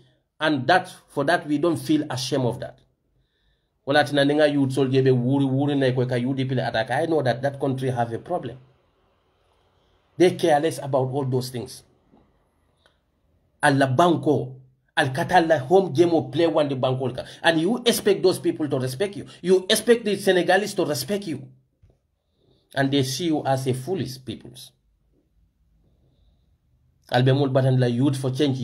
and for that we don't feel ashamed of that. Wala tinanenga youth soldier be wuri na kweka UDP attack. I know that country have a problem. They care less about all those things. Alla banko, al katala home game or play one the banko, and you expect those people to respect you. You expect the Senegalese to respect you, and they see you as a foolish peoples. Albemul batan la youth for change.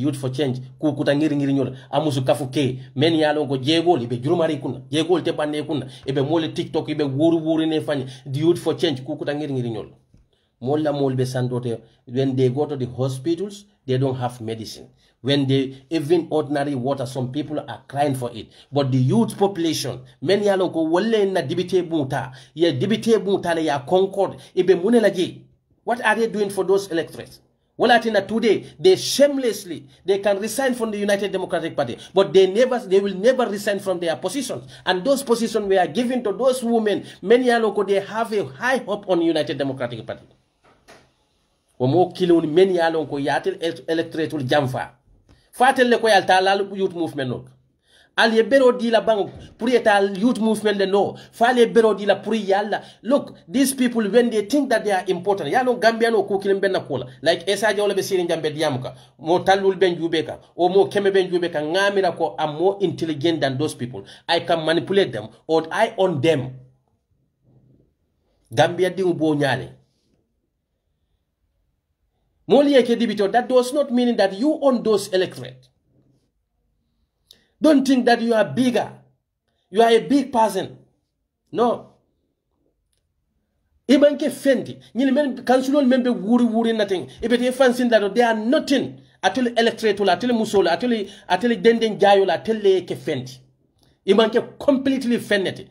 Ku kutangiri nyol. Amusu kafuke. Meni yalo ko jegol ibe jurumari kuna. Jegol te bande kuna. Ibe mole TikTok ibe wuri ne fanya. The youth for change. Ku kutangiri nyol. Molla molbe sandote. When they go to the hospitals, they don't have medicine. When they even ordinary water, some people are crying for it. But the youth population, many yalo ko wole na dibite bunta. Ye dibite bunta le ya concord. Ibe munelaji. What are they doing for those electorates? Well, today, they shamelessly, they can resign from the United Democratic Party, but they will never resign from their positions. And those positions were given to those women. Many aloko, they have a high hope on United Democratic Party. Omo kilon many aloko yatil electorate will jamfa. Fatel le ko yalta lalu youth movement no. Ali bero di la bang purita youth movement le no. Fale bero di la puri yalla. Look, these people when they think that they are important, yalo Gambia no kukilim benna kola. Like Essa Jawla be sirin jambe diamuka. Mo talul ben jubeka. O mo keme ben jubeka. Ngamira ko am more intelligent than those people. I can manipulate them or I own them. Gambia di ubo nyale. That does not mean that you own those electorate. Don't think that you are bigger. You are a big person. No. Ibanke fendi. Ni men councilor member wuri nothing. Ibete fancy that they are nothing. Atuli electorate atuli musola atuli denden jayola atuli ke fendi. Ibanke completely fendi.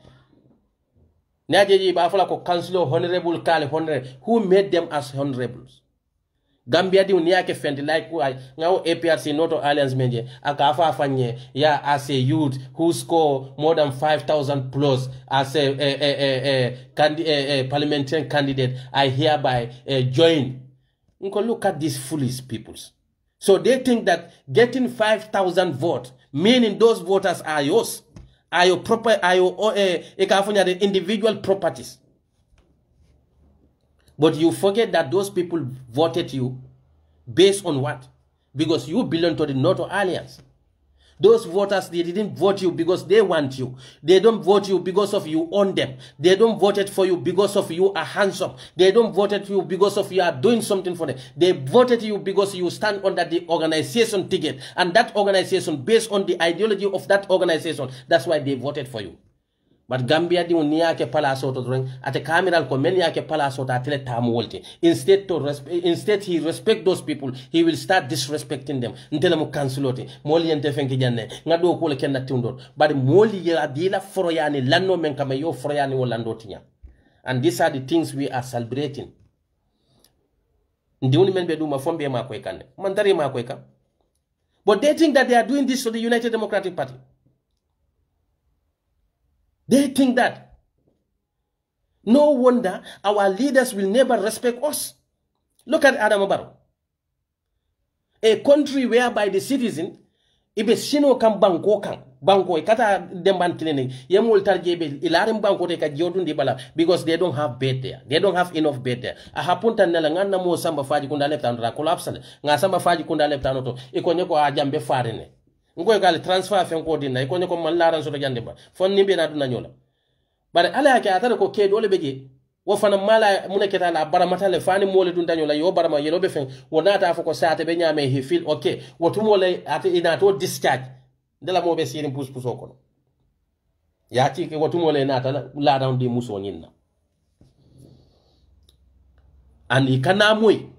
Najeji ba fola ko councilor honorable kale honorable. Who made them as honorables? Gambia di uniake fendi like ngao APRC Noto Alliance menje akafa afanye ya as a youth who score more than 5,000 plus as a parliamentary candidate, I hereby join. Look at these foolish peoples. So they think that getting 5,000 votes, meaning those voters are yours, are your proper, are your the individual properties. But you forget that those people voted you based on what? Because you belong to the Noto Alliance. Those voters, they didn't vote you because they want you. They don't vote you because of you own them. They don't vote for you because of you are handsome. They don't vote you because of you are doing something for them. They voted you because you stand under the organization ticket. And that organization, based on the ideology of that organization, that's why they voted for you. But Gambia di unia ke pala soto dreng ate cameral ko menia ke pala soto atele tamu wolte. Instead he respect those people, he will start disrespecting them. Ntele mo kansulote moli ente fenki janne ngado ko le kenna tundor but moli ya dila foroyani lanno men kama yo foroyani wolando tinya. And these are the things we are celebrating. Ndiuni men be duma fombe ma ko ekane mantari ma ko eka. But they think that they are doing this to the United Democratic Party. They think that. No wonder our leaders will never respect us. Look at Adam Barrow. A country whereby the citizen, ibe sino kam banko kan, banko kata demban kilene, yemul tarjebe ilarim banko te ka jodun di bala because they don't have bed there. They don't have enough bed there. A hapunta nela ngana mo samba faji kunda left and ra collapse nga samba faji kunda left anoto ikonye ko ajambe farene. Ngoy gal transfer fen ko dinna ikonye ko man laran so to jande ba fon nimbe na duna nyola bare ala yake atare ko ke dole beje wo fana mala muneketa la baramata le fani mole dun danyola yo barama yelo be fen wonata fa ko saate be nyame he feel okay wotu mole ate ina to discharge dela mo be sirin pus puso ko ya ti ke wotu mole nata la down di muso nyinna and ikana moy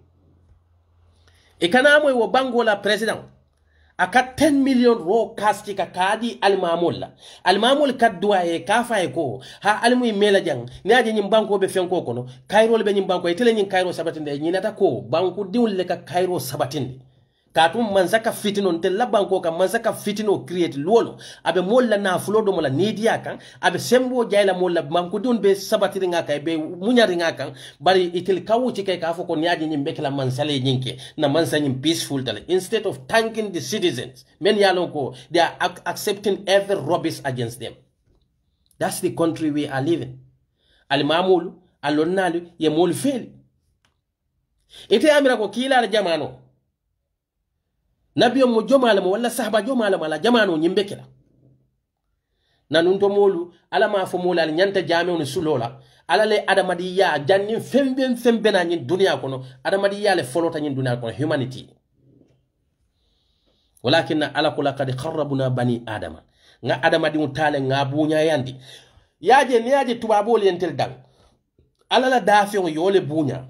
wo bangola president aka 10 million ro kasti ka kadi almamul kadwa e kafa e ko ha almu mela jang naaje nyim banko be fenko kono kairo be nyim banko e tele nyin kairo sabatinde nyinata ko banko diwle ka kairo sabatinde katum manzaka fitino ntella banko ka manzaka fitino create lolo abe molla na flodo mola media kan abe sembo jayla molla banko dun be sabatiri ngaka be munyari ngaka bari itil kawuci kay ka foko nyaaje nyim bekla mansale nyinke na mansa nyim peaceful tale instead of thanking the citizens men yalon ko they are accepting every rubbish against them. That's the country we are living. Almamulu alonnalu ye mol fel ite amira ko kila al jamano nabiyo mo jomalama wala sahaba jomalama la jamano nyimbekela nanunto molu ala ma fo molal nyanta jame on sulola ala le adamadiya janni fembe na nyin dunya kono adamadiya le folota nyin dunya kono humanity walakin ala kula kad kharrabuna bani adama nga adamadi mutale nga bunya yandi yaje ni yaje tubabol yentel dang ala la dafion yole bunya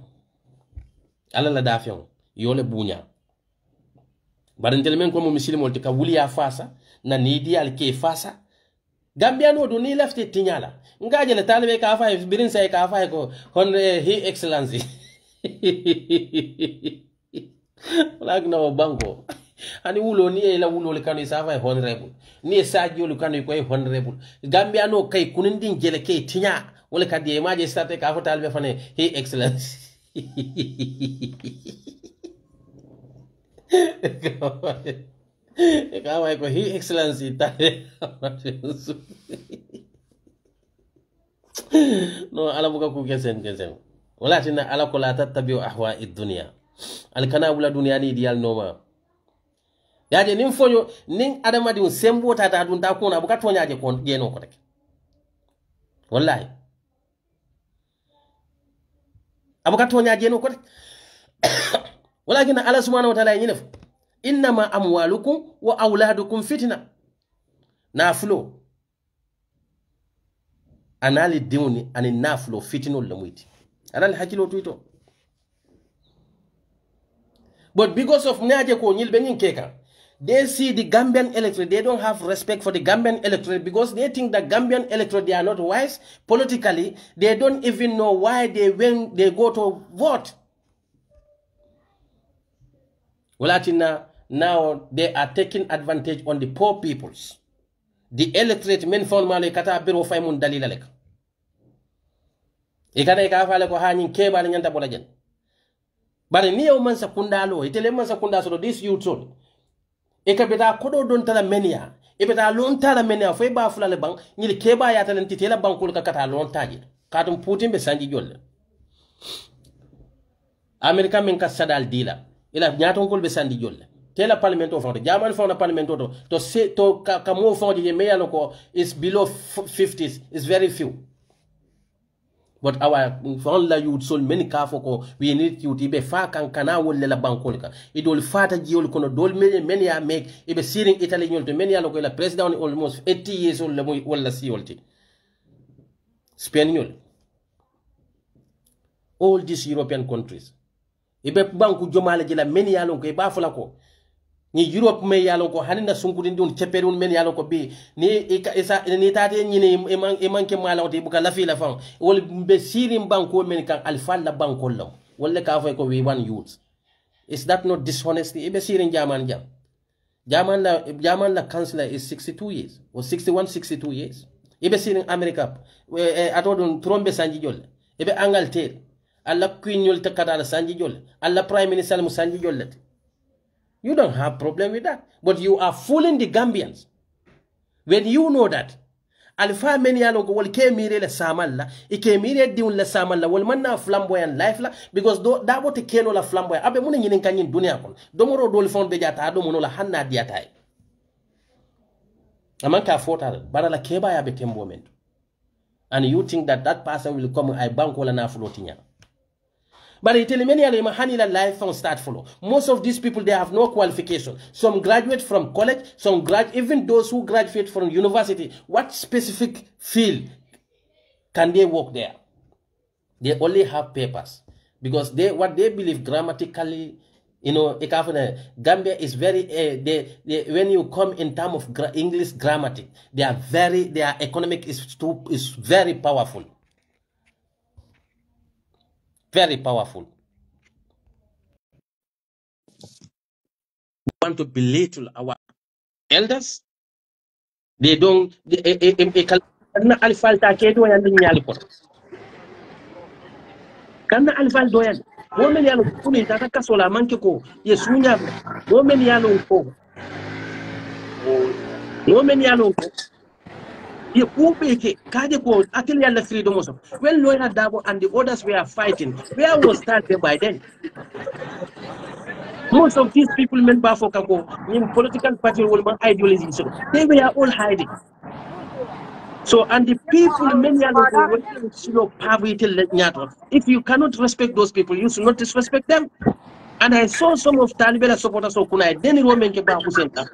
ala la dafion yole bunya barantel men ko mo misilimo te ka wuliya fasa na nidi al ke fasa gambiano do ni lefte tinyala ngaje le talbe ka fa birin say ka fa ko hon he excellency lagno banko ani wulo ni la wulo le kanu sa fa honorable ni sa jolu kanu ko honorable gambiano kay kunindin jele ke tinya wala kadi maje state ka fa talbe fane he excellency Kawai ko His Excellency tare no ala buka ku kesen wala tina ala ko la tattabi'u ahwa'i dunya al kana wala dunya ni dial noma yaje nim fonyo nin adama di sembo tata dun ta ko na buka toñaje ko geno ko tek wallahi abuka toñaje no ko tek ولكن الله سبحانه وتعالى ينف إنما أموالكم وأولادكم فتنة نافلو أنا للدوني أن النافلو فتنة لمويت أنا الحكي لو تويتو but because of ناجي كو نيل بنين كيكا they see the Gambian electorate, they don't have respect for the Gambian electorate because they think that Gambian electorate, they are not wise politically, they don't even know why they when they go to vote. Walatina now they are taking advantage on the poor peoples. The electorate men found male kata biro fay mun dalila lek. Ikana ka fale ko hanin keba ni nyanta bola jen. Bare ni o man sakunda lo itele man sakunda so this youth so. Eka beta kodo don tala menia. E beta lon tala menia fay ba fulale bang ni keba ya talen titela bankul ka kata lon taji. Katum Putin be sanji jolle. America men ka sadal dila. Ila nyaton kol be sandi jolle. Tela parliamento fonde jaman fonde parliamento to se to ka mo fonde je meyalo ko is below 50s is very few. But our fonda youth so many ka foko we need you to be fa kan kana wolle la bankol ka idol fata jiol kono dol many ya make ibe siring Italy nyol to many yalo ko la president almost 80 years old wala siolti Spain nyol all these European countries ibe banku jomale jila many yalo ko ba fula ko ni Europe me yalo ko hanina sunkudi ndun ceperun men yalo ko bi ni isa ni tate ni manke mala ko buka la fi la fam wol be sirim banko men kan alfa la banko law wala ka fay ko we one youth is that not dishonesty be sirin jaman la chancellor is 62 years or 62 years ibe sirin America atodun trombe sanji jolle ibe Angleterre alla queen yol takada sanji jolle alla prime minister mu sanji jolle. You don't have problem with that. But you are fooling the Gambians. When you know that, alfa many yalo ko wal kemire le samalla, ikemire diun le samalla, wal manna flamboyant life la, because that what keno la flamboyant. Abe mune nyinin kanyin dunia kon. Domoro dol fon be jata ado mono la hanna diatai. Amanka fota bara la keba ya betembo mento. And you think that person will come I bank wala na flotinya. But it many hanila life from start follow. Most of these people they have no qualification. Some graduate from college, some even those who graduate from university. What specific field can they work there? They only have papers because what they believe grammatically, you know, Gambia is very when you come in terms of English grammatic, their economic is very powerful. Very powerful. We want to belittle our elders. They don't. Kana alfalta kedo yandi nyali ko. Kana alfal doyan. Women yalo kuni tata kasola manke ko. Yesunya. Women yalo ko. Women yalo ko. Ye kubeke kaje ko atil yalla freedom also. When Lawyer Dabo and the others were fighting, where was that by then? Most of these people meant for Kako in political party ideology, so they were all hiding. So and the people many poverty. If you cannot respect those people, you should not disrespect them. And I saw some of Talibela supporters of Kuna. I didn't woman Keba Usenta.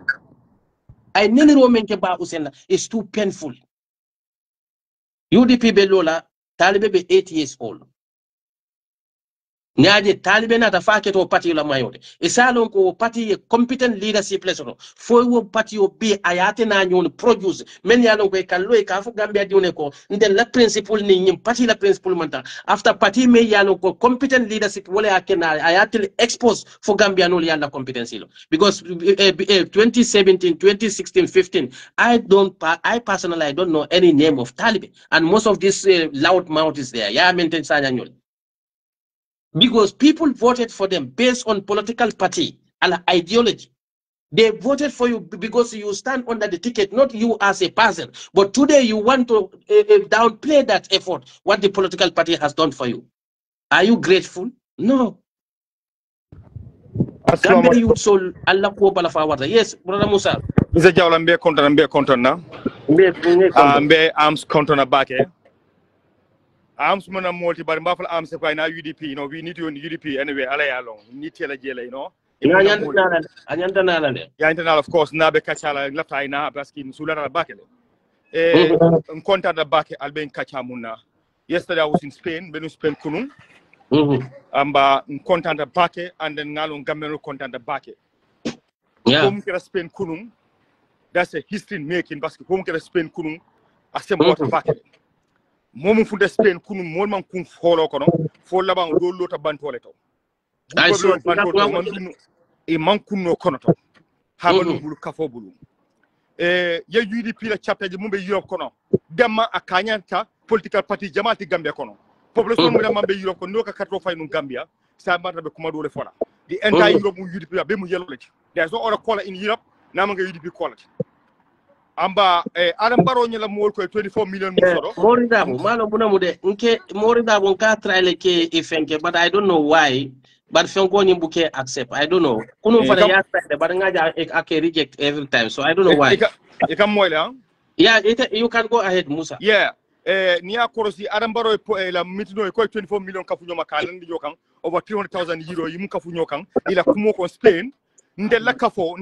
I didn't woman Keba Usenta. It's too painful. UDP Belola, Talibe 8 years old. Nyaje Talibe na tafake to party la mayote. Isalon ko party competent leadership lesson. Fo wo party o be ayate na nyon produce. Men yalon ko kallo e ka fu Gambia dione ko ndel la principle ni nyim party la principle manta. After party me yalon ko competent leadership wole akena ayate expose for Gambia no yalla competency lo. Because 2017, 2016, 15 I personally I don't know any name of Taliban and most of this loud mouth is there. Yeah, maintain sanyanyol. Because people voted for them based on political party and ideology. They voted for you because you stand under the ticket, not you as a person. But today you want to downplay that effort, what the political party has done for you. Are you grateful? No. Gambia youth soul Allah ko bala fa wata. Yes, brother Musa. Mr. Jawla mbe konton na. Mbe arms konton na back. Arms mona multi but mbafal arms ko na UDP, you know, we need you in UDP anyway, ala ya long. Need tela jela, you know. Anyanta nala le. Ya internal of course na be kachala lafta ina parce que sulana back contact the back alben kacha munna. Yesterday I was in Spain, been in Spain kunum. Amba contact the back and then ngalon gamero contact the back. Yeah. Home kera Spain kunum. That's a history making parce que home kera Spain kunum asembo back. Momu funde Spain kunu molman kun folo kono fo laban do lota bantole taw e mankuno konoto habanu bulu kafo bulu ye UDP la chapter je mumbe Europe kono demma akanyanta political party jamaati Gambia kono population mu demma be Europe kono no ka katro fay no Gambia sa mata be kuma dole fola the entire Europe mu UDP be mu yellow there's no other color in Europe na nga UDP color amba Adam Barrow nyala mo ko 24 million musoro Moridabo malo buna mude nke Moridabo nka try ke ifenke but I don't know why but fenko ni buke accept I don't know kunu fara ya try but ngaja ake reject every time so I don't know why e kam moyla yeah you can go ahead Musa yeah niya korosi Adam Barrow la mitino ko 24 million kafu nyoma kalan di jokan over 300,000 euro yimu kafu nyokan ila kumo ko Spain ndela kafo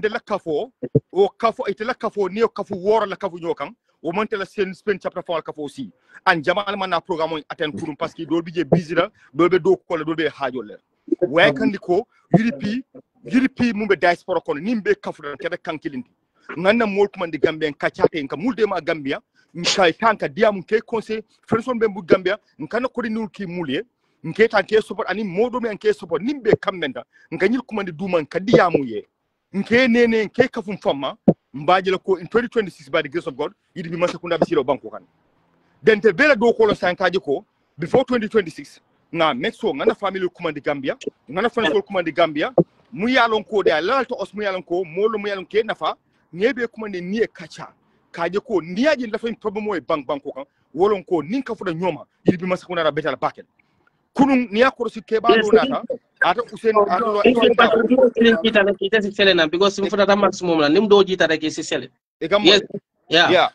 o kafo itela kafo ni o kafo wora la kafo nyokan o montela sen Spain chapter for kafo aussi an jamal man programme aten kurum parce que do bije busy la do be do ko la do be hajol way kandiko UDP mumbe diaspora kono nimbe kafu dan kede kankilindi nganna mol kuma ndi Gambia kachate nka mulde ma Gambia nkai tanka diam ke conseil ferson be bu Gambia nkana ko di nul ki mulye nke tanke support ani modo me nke support nimbe kamenda nganyil kuma ndi duman kadiyamu ye nke nene nke kafum famma mbaje ko in 2026 by the grace of God yidi bi masakunda bi silo banko kan dente bela do ko lo sankaji ko before 2026 na mexo ngana family kuma ndi Gambia ngana friends kuma ndi Gambia mu yalon ko de lalto os mu yalon ko molo mu yalon ke nafa nyebe kuma ndi nie kacha kaje ko ndiaji la fay problem moy banko kan wolon ko nin ka fuda nyoma yidi bi masakunda ra betala bakel kunun niya ko si keba do nata ata usen kita si selena because sim fuda maximum la nim do jita rek si sele yes yeah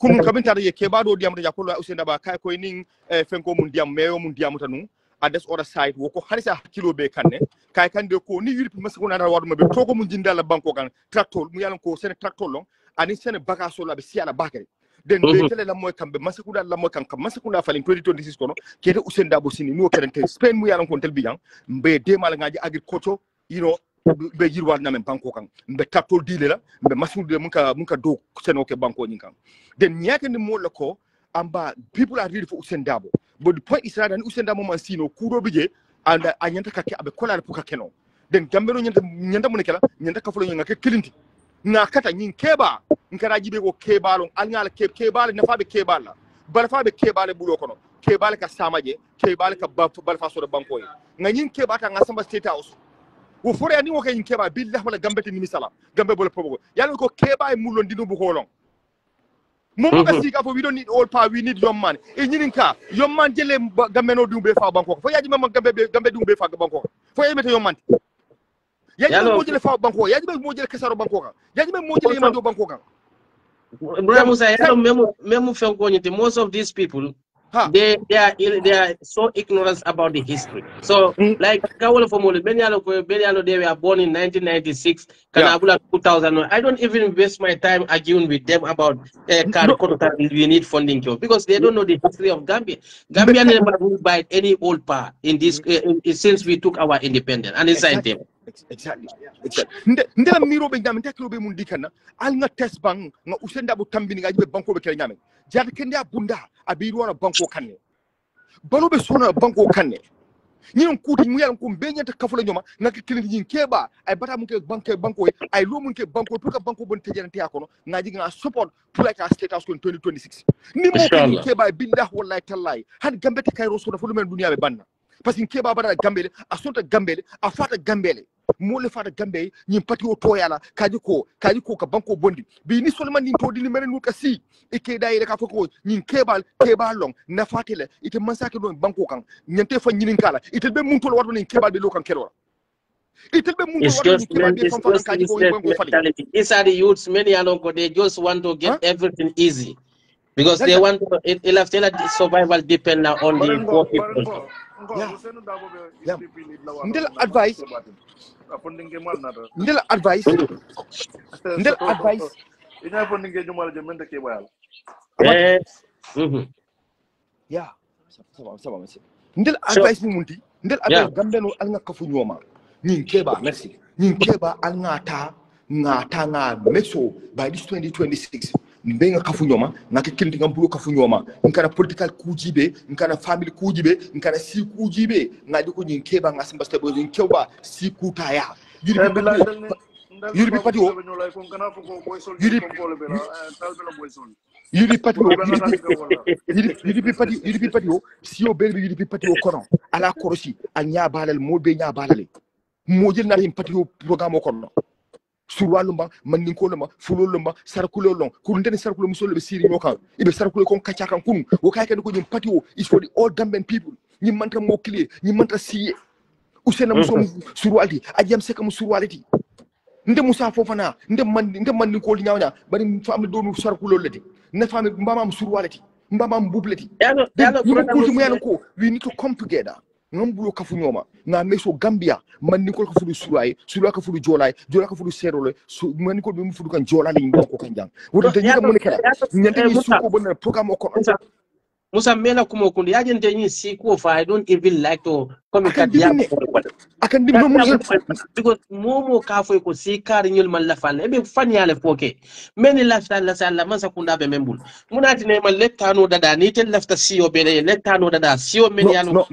kunun kabinta de keba do diam da ko usen da ba kay ko nin fenko mun diam meyo mun diam tanu ades other side wo ko halisa kilo be kanne kay kande ko ni yuri masako na wadu mabe to ko mun jindala banko kan tractor mu yalan ko sen tractor long ani sen bagaso la be siala bakari den be tele la moy kambe masakunda la moy kam masakunda falin 2026 kono kete Usain Dabo sini no kerente Spain mu yalan ko tel biyan mbe demal ngaji agriculture be yirwal na men banko kan mbe taptol dile la mbe masude mun ka do seno ke banko nyin kan den nyake ni mo lako amba people are ready for Usain Dabo but the point is that Usain Dabo man sino kuro bije and anyanta kake abe kola puka keno den gambero nyanta mun kala nyanta ka fulo ngake kilinti na kata nyin keba nkara jibe ko kebalon alngal kebal na fabe kebala bal fabe kebale bulo kono kebale ka samaje kebale ka bal fa so do banko yi nganyin kebata ngasamba state house wo fore ani wo kay keba billahi wala gambete ni misala gambe bol pogo yalla ko keba e mulon dinu bu holon mom ka sika fo we don't need all power we need your man e nyininka your man jele gambe no dumbe fa banko fo yaji mama gambe dumbe fa banko fo yemete your man yaji mo jele fa banko yaji mo jele kasaro banko kan yaji mo jele yema do banko kan Brother Musa, most of these people, they are so ignorant about the history. So, like Kawala Fomole, they were born in 1996, Kanabula 2001. I don't even waste my time arguing with them about we need funding job because they don't know the history of Gambia. Gambia never ruled by any old power in this since we took our independence and inside them. Exactly. Ndela miro be ngam teklo be mun dikana al nga test bang nga Usain Dabo tambini ngaji be banko be kele nyame jad kende abunda abiru wona banko kanne balo be sona banko kanne ñin kuti mu yalan ko be ñata kafula ñoma nga kele ñin keba ay bata mu ke banko ay lo mun ke banko pour que banko bon tejenante yakono ngaji nga support pour like a status ko 2026 ni mo ke keba billah wallahi tallahi had gambete kay roso dafa lu men dunya be banna parce que keba bara gambele a sota gambele a fata gambele mo le fata gambe ñi pati o toyala kaji ko ka banko bondi bi ni solman ni to dini menen ka si e ke dayre ka fako ñi kebal long na fatile ite mansake do banko kan ñente fa ñinin kala ite be mun tol wardo ni kebal be lo kan kelo ite be mun tol wardo ni kebal be fam fam kaji ko banko fali these are the youths many along they just want to get everything easy because they want to it survival depend on the poor people. Ndel advice ina funding ke jumal je mende ke bayal yeah sama ndel advice ni munti ndel advice gambeno al nga kafu nyoma ñin keba merci ñin keba al ngata nga meso by this 2026 mbenga kafu nyoma ngake kilindi ngambulo kafu nyoma nkana political kujibe nkana family kujibe nkana si kujibe ngadi ko nyin keba ngasimba stable nyin keba si kutaya UDP party o UDP party o si o belbe UDP party o kono ala korosi a ñaabalal mo be ñaabalale mo jël na him party o programme o kono surwalumba mandinkoluma fulolumba sarkulolon kurundene sarkulo musolo be siri nyoka ibe sarkulo kon kacha kan kunu wo kay kan ko nyim party o is for the all Gambian people nyim mantra mo clear nyim mantra siye usena musom surwalti ajam seka musurwalti nde musa fofana nde man ko li nyawnya bari fami do sarkulo lati ne fami mbama surwalti mbama bubleti ko we need to come together ngambulu kafu nyoma na meso Gambia man ni ko ka fudu suray ka fudu jolay jola ka fudu serole man ni ko be mu fudu kan jola ni ko kan jang wodo te nyaka mo ne kala nyante ni suko bon programme ko Musa mela kumo kundi agente ni siku fa I don't even like to communicate ya akan dim mo because momo ka fo ko sikar nyul man la fan e be fan yale foke meni lafta la sala man sakunda be membul munati ne man lettano dada ni tel lafta siyo be le lettano dada siyo meni yanu no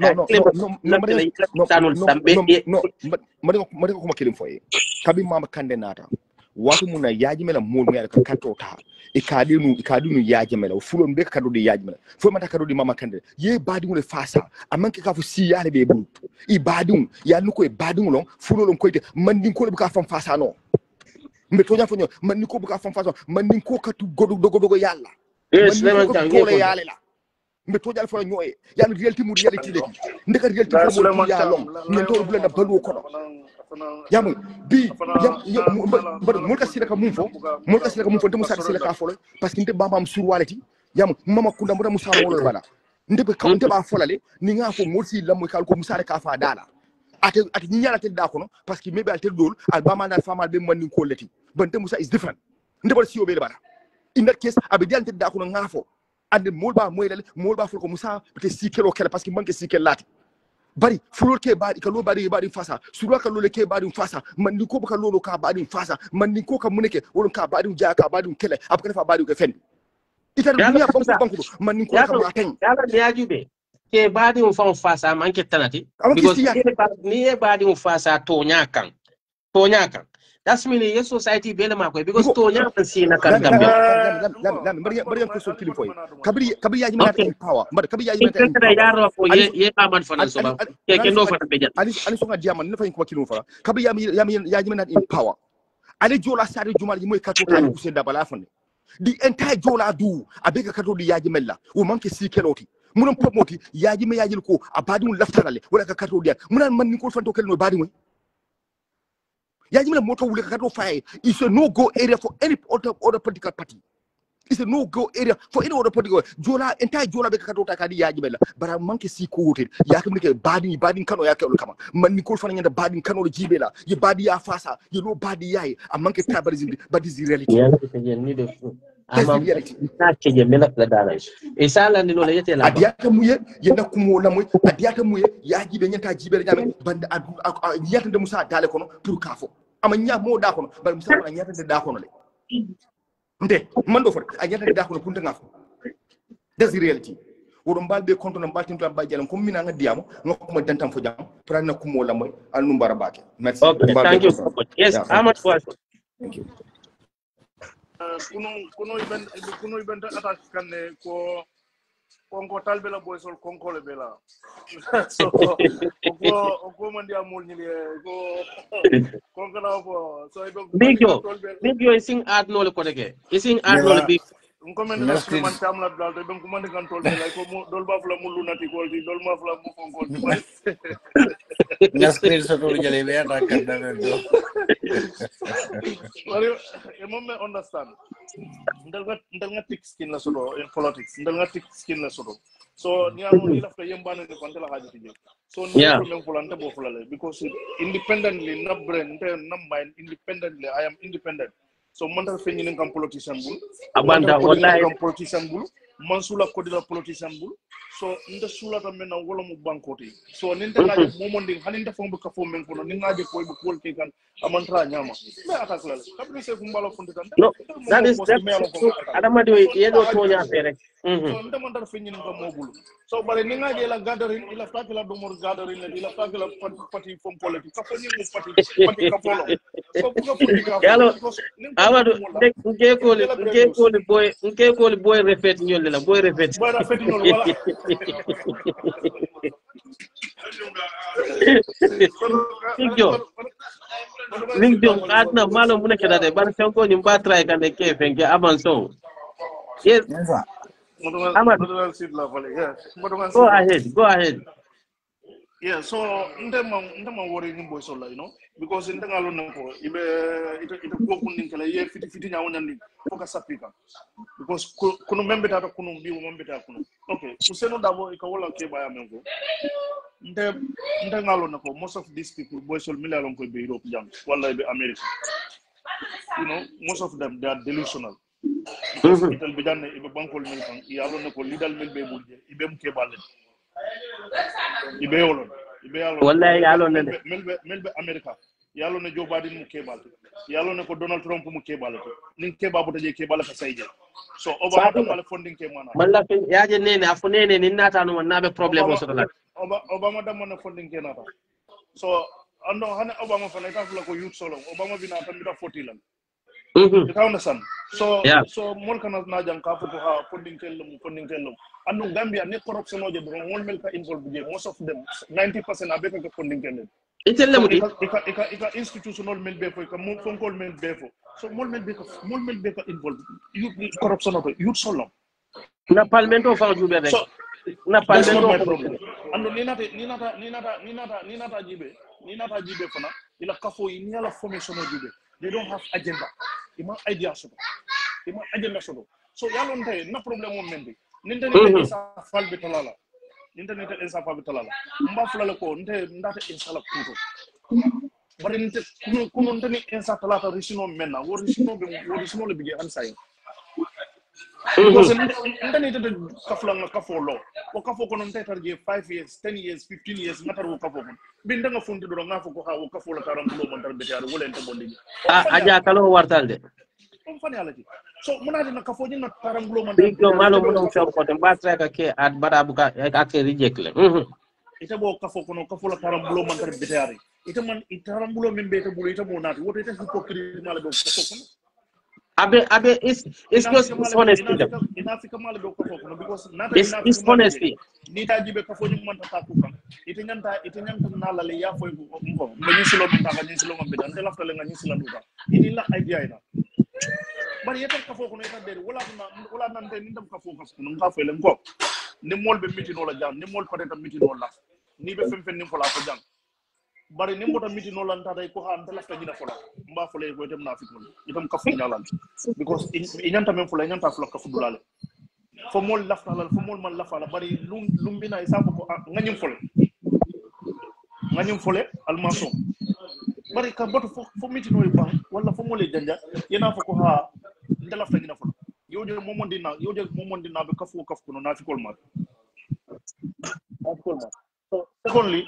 ko ma kelim foye kabi mama kande nata watu muna yaji mela mol mu ka kanto ta e kadinu yaji mela fulon be ka do de yaji mela fo mata ka do di mama kande ye badi mu fasa amanke ka fu si yale be bu i badi ya nuko e badi lon fulon ko ite mandin ko be ka fam fasa no mbe to nya fo nyo mandin ko be ka fam fasa mandin ko ka tu godo yalla yes le man jang yale la mbe to jal fo nyoy yalla reality mu reality le ndeka reality fo mo ya lon nyen to bu la balu ko yamu bi mulka silaka mumfo ndemu sa silaka folo parce que nte bamba surwaleti yamu mama kunda muda musa wolo bala ndebe kawte ba folale ni nga fo morsi lamoy kal ko musa ka fa dala ate nyala te da kono parce que mebe alter dol al bama na famal be man ko leti bante musa is different ndebe siyo be bala in that case abidi alter da kono nga fo ande molba moylale molba fol ko musa te sikelo kala parce que manke sikel lati bari fulol ke badi ka lo badi fasa surwa ka lo le ke badi fasa man ni ko ka lo ka badi fasa man ni ko ka muneke won ka badi ja ka badi kele ap ka fa badi ke fen ita dunya banku man ni ko ka ma tan yalla ni ajube ke badi on fasa man ke tanati because ni e badi on fasa to nyakan that's mean your society bele mako because to nyakan si na kan gambe bari ko so kili foy kabri yaji mena in power kabri yaji mena in power yaro ko ye aman fana so ba ke ndo fana beja ali so nga diamant ne fa ko kilo fara kabri yaji mena in power ali jola sari jumal yi moy kato tali Hussein Dabala fane the entire jola du abega kato di yaji mella o manke si keloti munon pomoti yaji me yaji ko abadun laftanale wala ka kato dia munan man ni ko fanto kelno badi moy Yajimela moto wule kato fire is a no-go area for any other political party. It's a no-go area for any other political. Jola entire Jola be kato takadi yajimela. But I monkey see quoted. Yakimike badi kano yake olukama. Man Nicole fanya the badi kano jibela. Ye badi ya fasa. You know badi yai. A monkey tribalism, but this is reality. Yeah, adiata muye yenda kumola moy adiata muye yaji be nyanta jibere nyame bande yata de musa dale kono pour kafo ama nya mo da kono bal musa na nyata de da kono le nde mando fo a nyata de da kono pour ngafo that's the reality wodo mbalbe konto na mbaltin to ba jalam comme mina nga diamo ngokuma dantam fo jam pour na kumola moy al numbara bake merci okay, thank you so much. Yes, how much was thank you kuno ibenta attack kanne ko konko talbela boy sol konko le bela so ko mandi amol ni ko konko na fo so big yo sing art no le ko dege sing art no le big comment na man tam la dal to ben ko mandi kan tol bela ko dol ba fula mulu nati gol di dol ma fula mu konko di bari na screen so to jale be attack kanna do e mom me understand ndal nga thick skin la soto in politics ndal nga thick skin la soto so ni amo ni lafta yembano ni konta la haji tije so ni ko men fulante bo fulale because independently na brain na mind independently I am independent so mental fenyi ni kam politician bul abanda wallahi kam politician bul mansula ko dila politician bul so nda sula ta mena wala mu bankoti so ninta ngaje momondi haninta fombe ka fo men kono ningaje ko be kol ke kan amantra nyama me attack la kabri se fumbalo funde tan no that is adama do yedo tonya fere so nda man dar fenyin ko mobulu so bare ningaje la gathering ila fakila do mor gathering ila fakila party fom politique ka foni mu party ka polo so ko fundi ka yalo amadu nke ko boy refet ñol la boy refet wala Ringjo adna malo muna kada de bar sanko ni ba try kan de ke fenke avanson yes Amadu go ahead yeah so ndema worry ni boy solla you know because ndanga lo nako ibe ita ko kunin kala ye fiti nyawo nyandi foka sapika because kuno membe tata kuno biwo membe tata kuno okay useno dabo ikawala ke baya mengo ndanga lo nako most of these people boy sol milalon ko be Europe jam wala be America you know most of them they are delusional itel be janne ibe bankol mel kan yalo nako lidal mel be bulje ibe mke balle ibe yolo wallahi yalo ne melbe America yalo ne Joe Biden mu kebal yalo ne ko Donald Trump mu kebal nin kebabu taje kebal ka sayje so Obama da mala funding ke mana malla fin yaaje nene afu nene nin nata no nabe problem so la Obama da mana funding ke nata so ando hane Obama fa na ta fula ko youth solo Obama bina tan bita 40 lan ita understand so mol kana na jang ka futu ha funding kellum anu Gambia ne corruption oje do mol mel ka involve je most of them 90% abeka ka funding kellum itelle mudi ika institutional mel be fo ka mo fonkol mel be fo so mol mel be ka involve you corruption of youth solo na parlemento fa jube rek na parlemento anu ni nata jibe fana ila kafo ni ala formation jube they don't have agenda ima idea so so yalon tay na problem mo mendi nintani Essa falbe talala mba fulala ko ndata Essa la kuto bari nte kuno ntani Essa talata risino menna wo risino le bige ansay because ndani tete kafulanga kafolo o kafo ko non tetar je 5 years 10 years 15 years ngatar wo kafo ko binda nga fundi do ngafo ko ha wo kafo la taram do mon tar betiar wala ente bondi aja kalo wartalde on fani alati so munadi na kafo jinna taram glo man do malo mo so ko ba traka ke ad bada buka ak reject le ite bo kafo ko no kafo la taram glo man tar betiar ite man taram glo min beta bulo ite mo nati woto ite hypocrite mala do kafo ko abe is just honesty in Africa mala do kafo ko because nata is honesty ni ta jibe kafo ni man ta ku kan ite nyanta nala le ya foy ko ngani silo ta ngani silo ngam bedan te lafta le ngani silo nduta ini la idea ina bari yete kafo ko no ita der wala nan te ni ndam kafo ko no fa le ngok ni mol be miti no la jam ni mol pateta miti no la ni be fem ni fola ko jam bari ni mbota miti no lan tata ko han te lafta jina fola mba fola ko dem na fikol itam kafo nyalan because inyanta men fola inyanta fola kafo dulale fo mol lafta la fo mol man lafala bari lumbina isa ko nganyum fole almason bari ka boto fo miti no ba wala fo mol janja yena fo ko ha ndalafta jina fola yoje momondi na be kafo no na fikol ma so secondly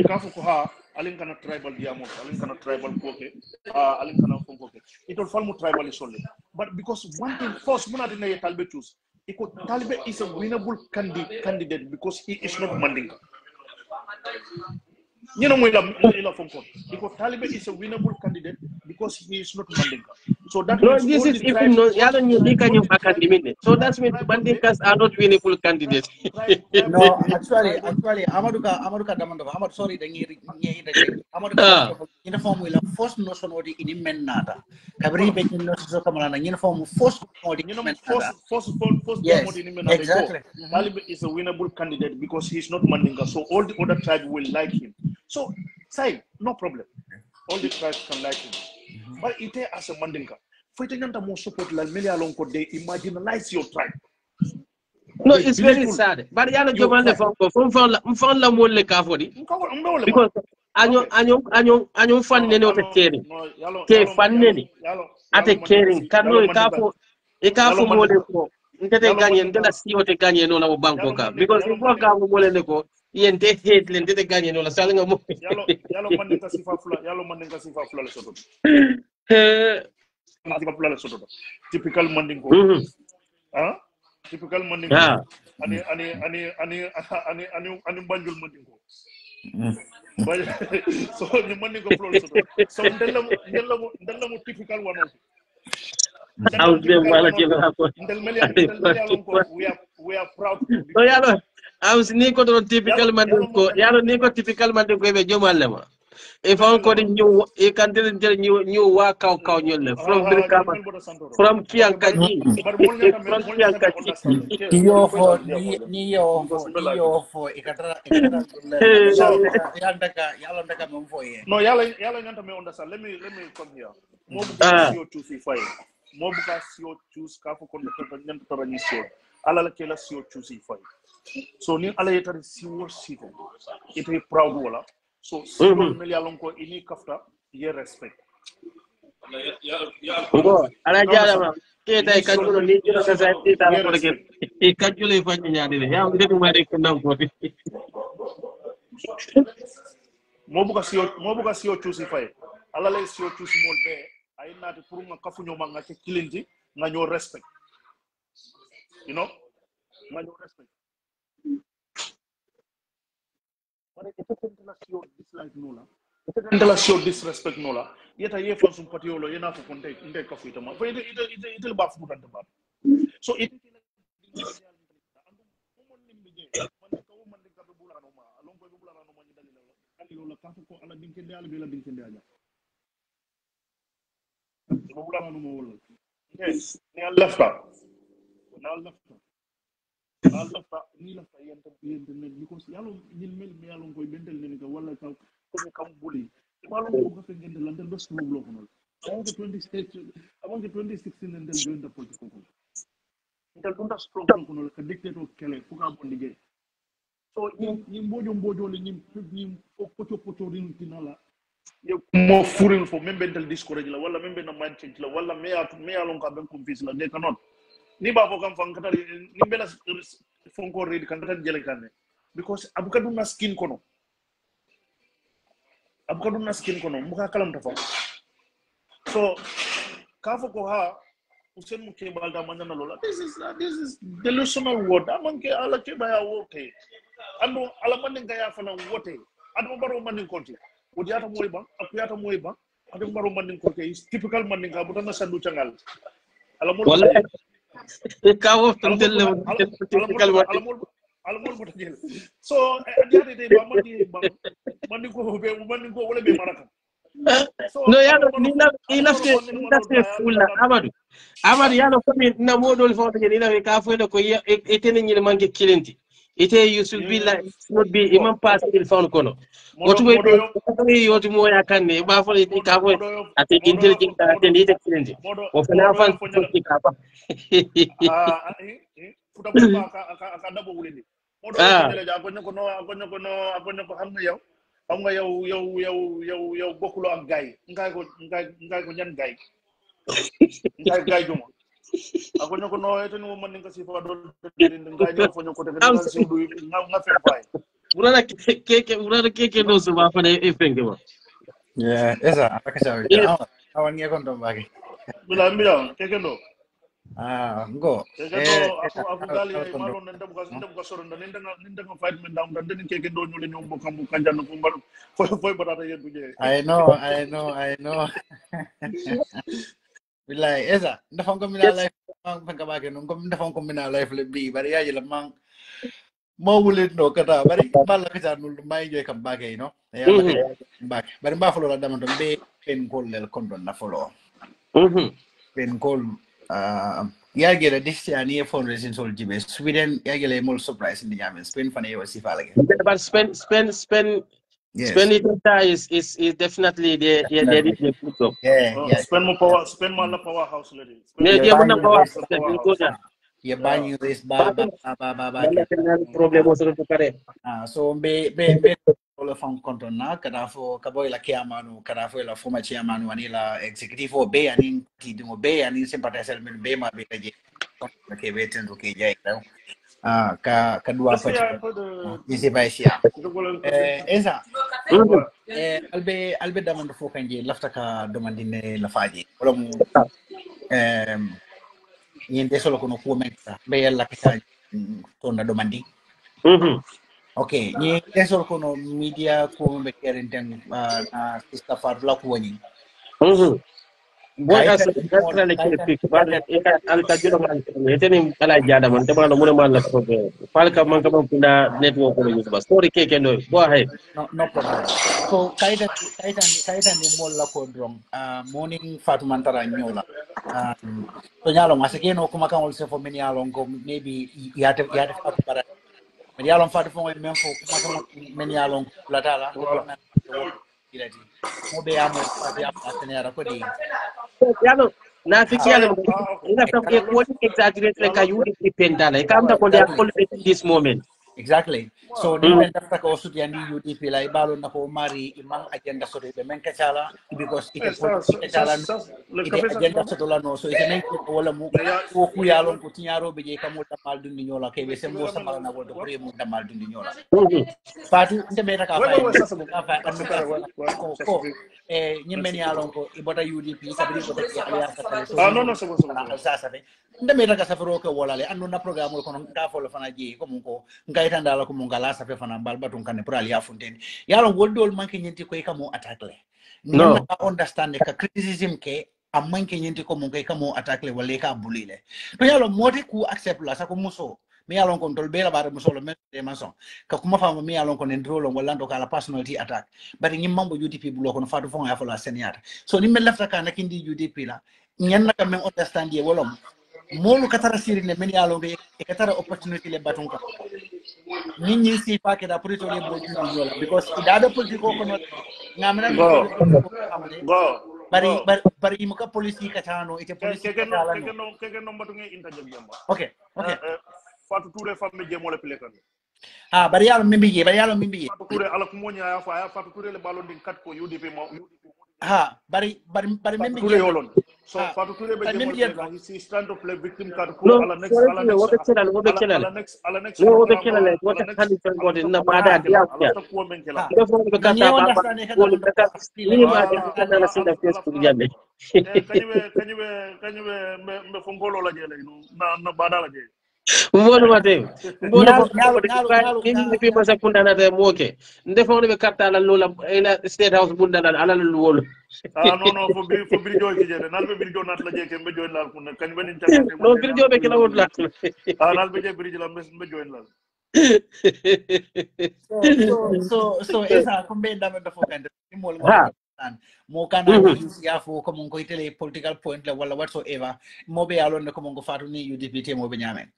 kafo ko ha alin kana tribal diamo alin kana tribal koke alin kana fonkoke it will fall mu tribal solely but because one thing first muna dina ye talbe choose iko talbe is a winnable candidate because he is not mandinga you know ila fonko iko talbe is a winnable candidate because he is not mandinga so that no this is if no yalo ni dikany academy so that's mean mandingas are not winnable candidates no actually amaduka damando amad sorry da ngiri amaduka ina form wala first notion odi ini mennata kabri be no so kamana ina form first odi first odi ini mennata exactly talbe is a winnable candidate because he is not mandinga so all the other tribes will like him so say no problem all the tribes can like him but it as a mandinga fighting under more support la million ko they marginalize your tribe no it's very sad but yana jomande fon la mo le ka fodi because anyo fan ne no te kering ke fan ne ni ate kering kanu e ka fo mo le ko Ndete gagné ndela siyo te gagné no la mo banko ka because if wa ka mo le ko yente hate le ndete gagné no la sal nga mo yalo man nga sifa fula la soto sifa fula la soto typical mandingo typical mandingo ani banjul mandingo so ni mandingo fula soto so ndella mo typical one of we are proud so yalo am ni ko don typical mandingo yalo ni ko typical mandingo be jomal le ma if on ko ñu e kan de ñu wa kaw ñol from Birkama from Kiankaji from Kiankaji yo for ikatra yalla ndaka mom foye no yalla nganta me understand let me come here mo bu CO2 mo bu ka CO2 ka fo ko nganta to rani so ala la ke la CO2 so ni ala yeta CO sito ite proud wala so sinon mel yalla ko ini kafta ye respect Ngo ala jara ma ke tay kanjulo ni jula sa sa ti ta ko ke e kanjulo fa nyaade le ya ngi ma de ko nam ko mo bu ka CO2 ala la CO2 mol be ay naati pour nga kafu ñoma nga ci kilinti nga ñoo respect you know nga ñoo respect pare ito la CO dislike nola ito la CO disrespect nola yeta ye fa sum patiolo yena ko konte inde kafu itama fa ite ba fu tan ba so ite lola ka ko ala dinke dal be la dinke dal yes ni lafta ni lafta yenta ne because yalo ñil mel mi yalo koy bendel ne ka wala ka ko kam buli malo ko fa ngende landel do sulu lo kono avant que 2016 ndel join the political ko ndel dunda strong kono ka dictator kele fu ka bon liggéey so ñi mbojo le ñi pocho rin tinala yo mo furil fo membe del discourage la wala membe na mind change la wala me alon ka ben confuse la de kanon ni ba fo kam fan katari ni bela fonko ready kan tan jele kan because abuka duna skin kono mu ka kalam ta fa so ka fo ko ha usen mu ke balda manana lola this is delusional word amanke ala ke baya wote ando ala manin ga ya fana wote ado baro manin konti wodiata moy ba akuyata moy ba ado baro manin konti is typical manin ga butana sandu changal ala mo wala ka wo tele typical ala mo buta jel so adiate de ba manin ko wala be maraka no yalo ni la se fulla Amadou yalo komi na modol fawde ni la ka fo ko etene ni manke kilenti ite yusul billa not be imam pass il fawn kono wotu be yoti mo ya kanne ba fo ite ka fo ate intelligent ate ni te kilenti o fana fan ko ka ba futa ba ka dabo wulini modo le ja ko xam nga yow bokkulo ak gaay ngay ko ñan gaay gaay juma ako ñoko no ete no man nga sifa do ngay ñoo fo ñoko te nga sidu nga fe fay urana keke no so ba fa e fenge ba esa akasha awan ngi kon do bagi bila mbiya keke no ngo aku gali ay malo ndam ko soro ndam fight men down dan den keke do ñole ñom bokam bu kanjan ko mbar foy batata yendu je I know Bilai esa ndafon ko mina life mang pangkabake nung ko ndafon ko mina life le bi bari ya jela mang mo wulit no kata bari balla ka nul may joy kam bagay no ya bak bari ba folo la damanto be pen kol lel kondon na folo pen kol ya gele distani e fundraising sol jibe Sweden ya gele mol surprise ni jamen Spain fane wasi falage but Spain is definitely the Spain mo la powerhouse lady ya banyu this ba problema so to kare so be le fon konton na kada fo kaboy la kiamanu kada fo la former chairman wanila executive be anin tidimo be anin sympathizer men be ma be kaje ke beten ro ke jay daw kedua Est-ce qu'il y a un peu isi baisia de volonté? esa albe damando fo kanje lafta ka domandine la faji wala mu niente solo con documenta be yalla ka tonna domandi okay niente solo con media ko be kerenten na sista farla ko woni boy as kala le kile pik ba al ka juro man eteni ala jada man te bala mo la ko fal ka man ka man pina network ko use ba story ke no go ahead no problem so kaitan ni molla ko drum morning fatumantara nyola so nyalo masake no kuma kan also for many along go maybe yate fatu para many along fatu fo men fo kuma kan many along latala men work dirati mo be amo fatu ya patenera ko di yalo na fiki yalo ina ta ke ko exaggerate le ka yudi dependala e kam da ko dia ko this moment exactly so ni men dafta ko sut yandi UDP la ibalo na ko mari imang agenda so be men kachala because it is kachala ite agenda so la no so ite men ko wala mu ko ku yalon ko tinyaro be je kam wala mal dundi nyola ke be sembo samala na wala ko mu da mal dundi nyola fatu nte be ta ka fa ko ni men yalon ko ibota UDP sabri ko te aliya ka so non c'est bon sa sa be nte be ta ka safaro ko wala le andu na programme ko non ka fo la fana je ko mun ko ngaitanda la ko mun gala sa fe fana bal batun kan pour aliya fonten yalon woldol manke nyenti ko kamo attaque le no understand ka criticism ke amanke nyenti ko mun kay kamo attaque le wala ka bulile to yalon moti ku accept la sa ko muso mi yalon ko tol bela bare muso le men de mason ka kuma fama mi yalon ko ndro lo wala ndo kala personality attack bari ngim mambo UDP bulo ko no fatu fon ya fala seniata so ni men lafta kana kindi UDP la nyanna ka men understand ye wolom molu katara siri ne men yalon be e katara opportunity le baton ka nini si pa ke da purito le bo juno because idada politiko ko no ngamna bari muka polisi ka tano ite polisi ka tala no mbatunge interjet jamba okay fatu touré fambe je mo le pele kan bari yalo mimbi fatu touré ala ko monya ya fa fatu touré le balon din kat ko UDP mo bari mimbi touré yolon so fatu touré be je mo le kan si stand to play victim kat ko ala next ala next wo be kala le wo ta kandi tan gode na bada dia ala ko men kala do fo be kata baba ko le kata ni ma de kana la sinda Facebook jamme kanywe me fongolo la jele na bada la jele mbolo mate mbolo ni fi masa kunda na de moke ndefo be karta la lola ila state house bunda na ala lu wolo non fo bi joy ki jere nal be bi joy nat la je ke be joy lal kun kan ben internet no bi joy be kala wol la nal be je bi la be joy lal so esa kumbe ndame do fokande mol mo kana ya fo ko mon ko itele political point la wala whatsoever mo be alon ko mon ko fatu ni UDP mo be nyamen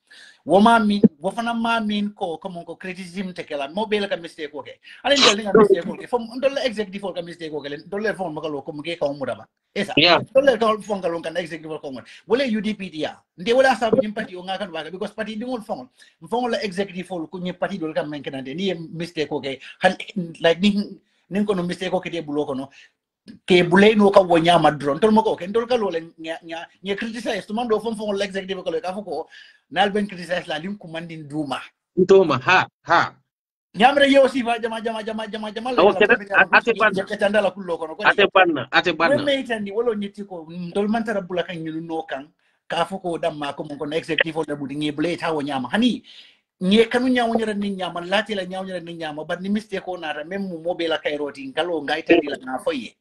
wo fana ma min ko mon ko criticism te kala mo be la ka mistake ko ke ale ndol nga mistake ko ke fo ndol executive ka mistake ko ke ndol le fon makalo ko mo ke ka mo daba esa ndol le ka fon kalon kan executive ko mo wala UDP dia nde wala sabu nyim parti o ngakan waga because parti dingol fon la executive ko nyim parti dol kam men kenande ni mistake ko ke like nin ko no mistake ko ke de bulo ko no ke bulay no ka wonya madron tol mako ken tol ka lole nya criticize to mando fon l'executive ko le ka fuko nal ben criticize la lim ko mandin duma ha nyamre yo si fa jama ate tandala kullo ko no ate banna me tandi wolo nyiti ko tol mantara bula kan ñu no kan ka fuko damma ko mon ko executive le budi ngi bulay ta wonya ma hani nye kanu nyawo nyara ni nyama lati la nyawo nyara ni nyama but ni mistake ko na même mo be la kayroti ngalo ngai tandi la na foye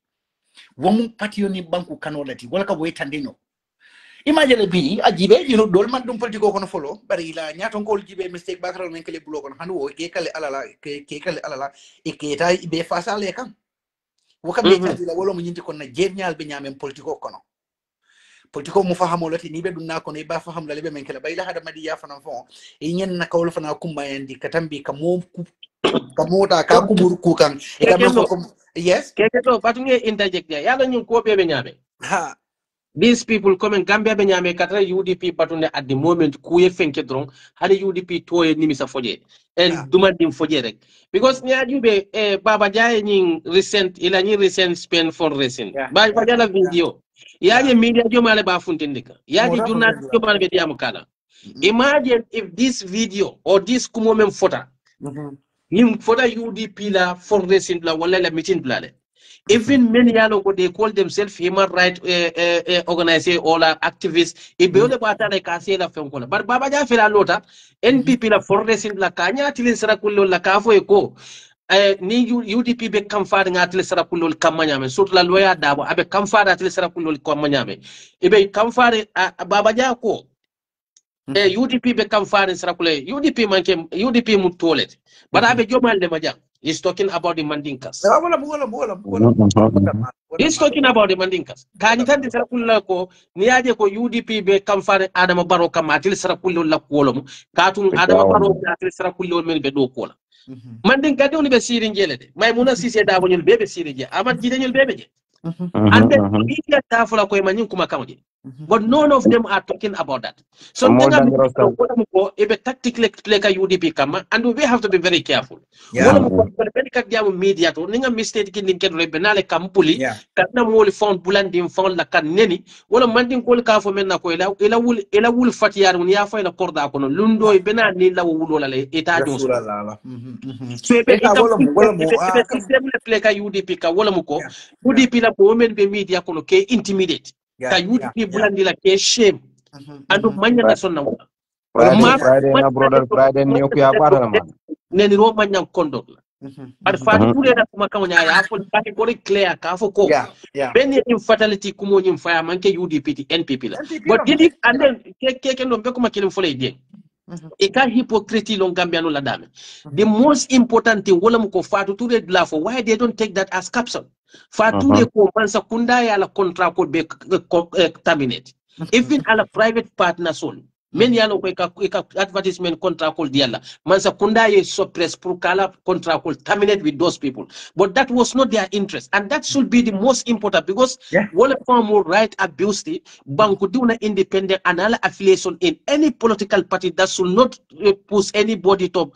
womu pationi banku kanolati wala ka wetandino imagine bi ajibe you know dol man dum politiko kono folo bari la nyato ngol jibe mistake bakral men kele bulo kono hanu o ke kale alala e ke tay be fasale kam woka be tadi la wolo mo nyinti kono na jernyal be nyamen politiko kono politiko mu fahamo lati ni be dum na kono e ba faham la be men kele bay la hada madi ya fana fon e nyen na kawol fana kumba yandi katambi kamo ta ka kubur ku kan e kam ko yes keke to batunge interject ya yalla nyun ko bebe nyame these people come in Gambia be nyame katra UDP batunde at the moment ku ye fenke dron hali UDP to ye nimisa foje and dumadim foje rek because ni ajube baba jaye nyin recent spend for recent ba jala video yaje media jomale ba funtindika yaje journalist jomale be diam kala Imagine if this video or this kumomen photo, him photo UDP la fundraising la wala la meeting blale. Even many yalo they call themselves human rights organization or activists. Ibeole bata like I la fenkola. But Baba Jafela lota NPP la fundraising la kanya tilin sarakulo la kafo eko. Ni UDP be kamfada ngatle sarakulo kamanyame. Sut la lawyer dabo abe kamfada atle sarakulo kamanyame. Ibe kamfada Baba Jako. UDP be kamfada sarakule. UDP mu toilet. But abe jomal de majak. He's talking about the Mandinkas. He's talking about the Mandinkas. Kanyitan di sarakula ko niaje ko UDP be kamfare Adama Barrow kama atil sarakulo la kolom katung Adama Barrow atil sarakulo men be do kola. Mandinka de be sirin jele de. Maimuna Sise da bonyul bebe sirin je. Amat jidanyul bebe je. And then media tafula ko manyin kuma kamoje. But none of them are talking about that. So if tactically play UDP kama, and we have to be very careful. Media to ninga mistake in the benale kampuli, katna moli found bulandin found la kan neni, wala mandin kol ka fo menna ko ela wul fatiyar mun ya fa ila korda kono lundo e bena ni la wulo la eta joso. So if system le play ka UDP ka wala muko, UDP la ko men be media kono ke intimidate. Ka UDP bulandi la ke shame andu manya na sonna Friday na brother Friday ni ko ya bara man neni ro manya kondo but fatu tule na kuma kama nya ya fo ka ko clear ka fo ko ben in fatality kumo nyim faya manke UDP NPP la but did it and then ke no be kuma kilim fo lay de e ka hypocrisy long gambiano la dame the most important thing wala ko fatu tule la fo why they don't take that as caption fatu de ko mansa kunda ya la contract ko be terminate even ala private partner son men yalo ko advertisement contract ko diala mansa kunda ye suppress pour kala contract ko terminate with those people but that was not their interest and that should be the most important because wala form right abuse the banku duna independent and ala affiliation in any political party that should not push anybody to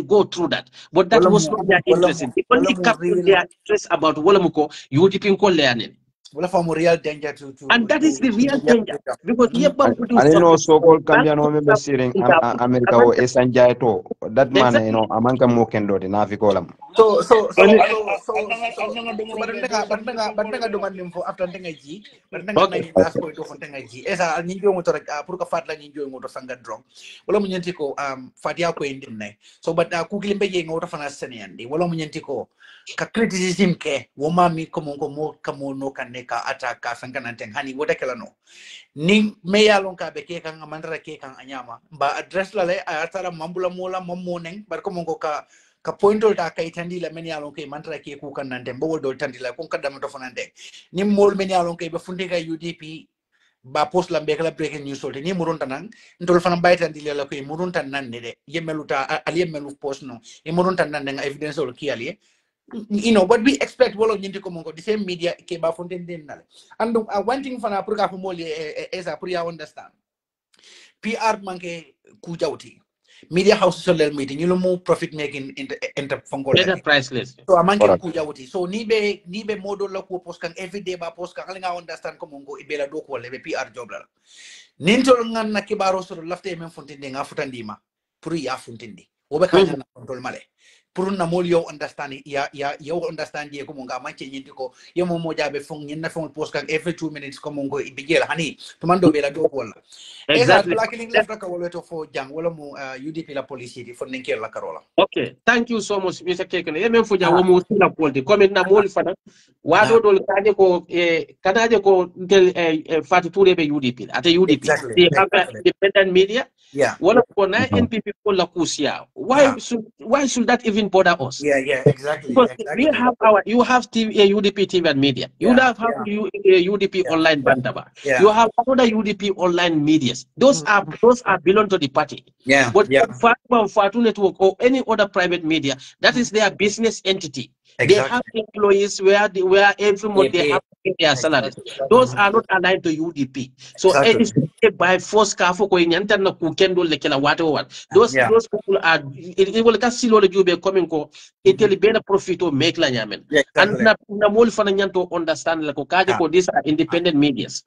go through that but that was not their interest the only capture their interest about wala muko UDP ko leanen wala for real danger to and that is the real danger because I didn't know so-called Cambiano member sitting America or Essa to that man, you know, amanka mo kendo de navikolam. So barnga do man for after tengaji barnga na last point of tengaji esa ninjo moto rek pour ka fatla ninjo moto sanga drong wala mu ñenti ko fatia ko indine so but ku kilimbe je ngoto fana seniyandi wala mu ñenti ko ka criticism ke woma mi ko mo kamo no kaneka ataka sanga nanteng hani woda kala no ning me yalon ka be ke kan amandra ke kan anyama ba address la le atara mambula mola mamoneng bar ko mo ka pointol ta kay tandi la men yalon kay mantra ke ku kan nante mbogol dol tandi la kon kadam to fonande ni mol men yalon kay be funde kay UDP ba post la be kala breaking news solte ni murun tanan ndol fana baytandi la koy murun tan nan de yemeluta ali yemelu post no e murun tan nan nga evidence ol ki ali you know what we expect wolo nyinti ko mongo the same media ke ba fonten den nale and one thing fana pour ka fo mol esa pour ya understand PR manke ku jawti media house social media you know more profit making in the fungo better priceless so amanke ku jawti so ni be model la ko post kan every day ba post kan nga understand ko mongo ibela do ko le be PR job la nintol ngan na kibaro so lafte men fontinde nga futandima pour ya fontindi wobe kanya na control male pour na mol yo understand ya yo understand ye ko monga manche nyindi ko yo mo jabe fong nyina fong post kan every 2 minutes ko mongo ibigel hani to mando be la do ko la exactly exactly left ka wala to fo jang wala mo UDP la police di fon nenkel la karola okay thank you so much Mr. Kekene yemen fo jawo mo sila poldi comme na mol fana wado dol kaje ko kanaje ko del fatu touré be UDP ate UDP they have independent media wala ko na NPP ko la kusia why should that even bother us exactly because we have you have UDP TV and media you have UDP online bandaba you have other UDP online medias those are belong to the party but Fatu Network or any other private media that is their business entity they have employees where every month they have to pay their salaries those are not aligned to UDP so by force kafo ko nyanta na ku kendo le kala what those people are it will kasilo le jube coming ko it will be a profit to make la nyamen and na mol fana nyanto understand la ko kaje ko these are independent medias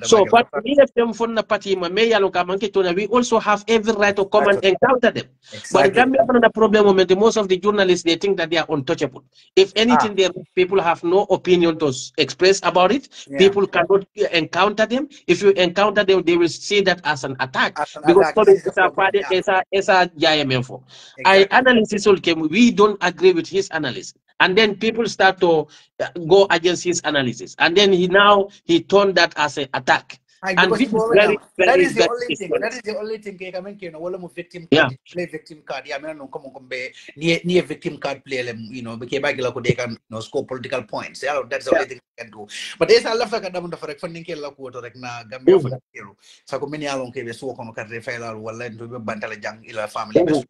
So, but we have them from the party, we also have every right to come and encounter them. But the Gambia the problem moment, most of the journalists they think that they are untouchable. If anything, people have no opinion to express about it. People cannot encounter them. If you encounter them, they will see that as an attack. Because I analysis we don't agree with his analysis. And then people start to go against his analysis. And then he turned that as an attack. And this is very, that very, is the very only thing. That is the only thing. Victim card, play victim card. Yeah, I mean, come on, near victim card play them. Because they can score political points. Yeah, that's the only thing they can do. But there's a lot of them for funding kill la kuoto rek na Gambia for kill. So come many along ke so kono ka refaila wala to be bantala jang ila family best.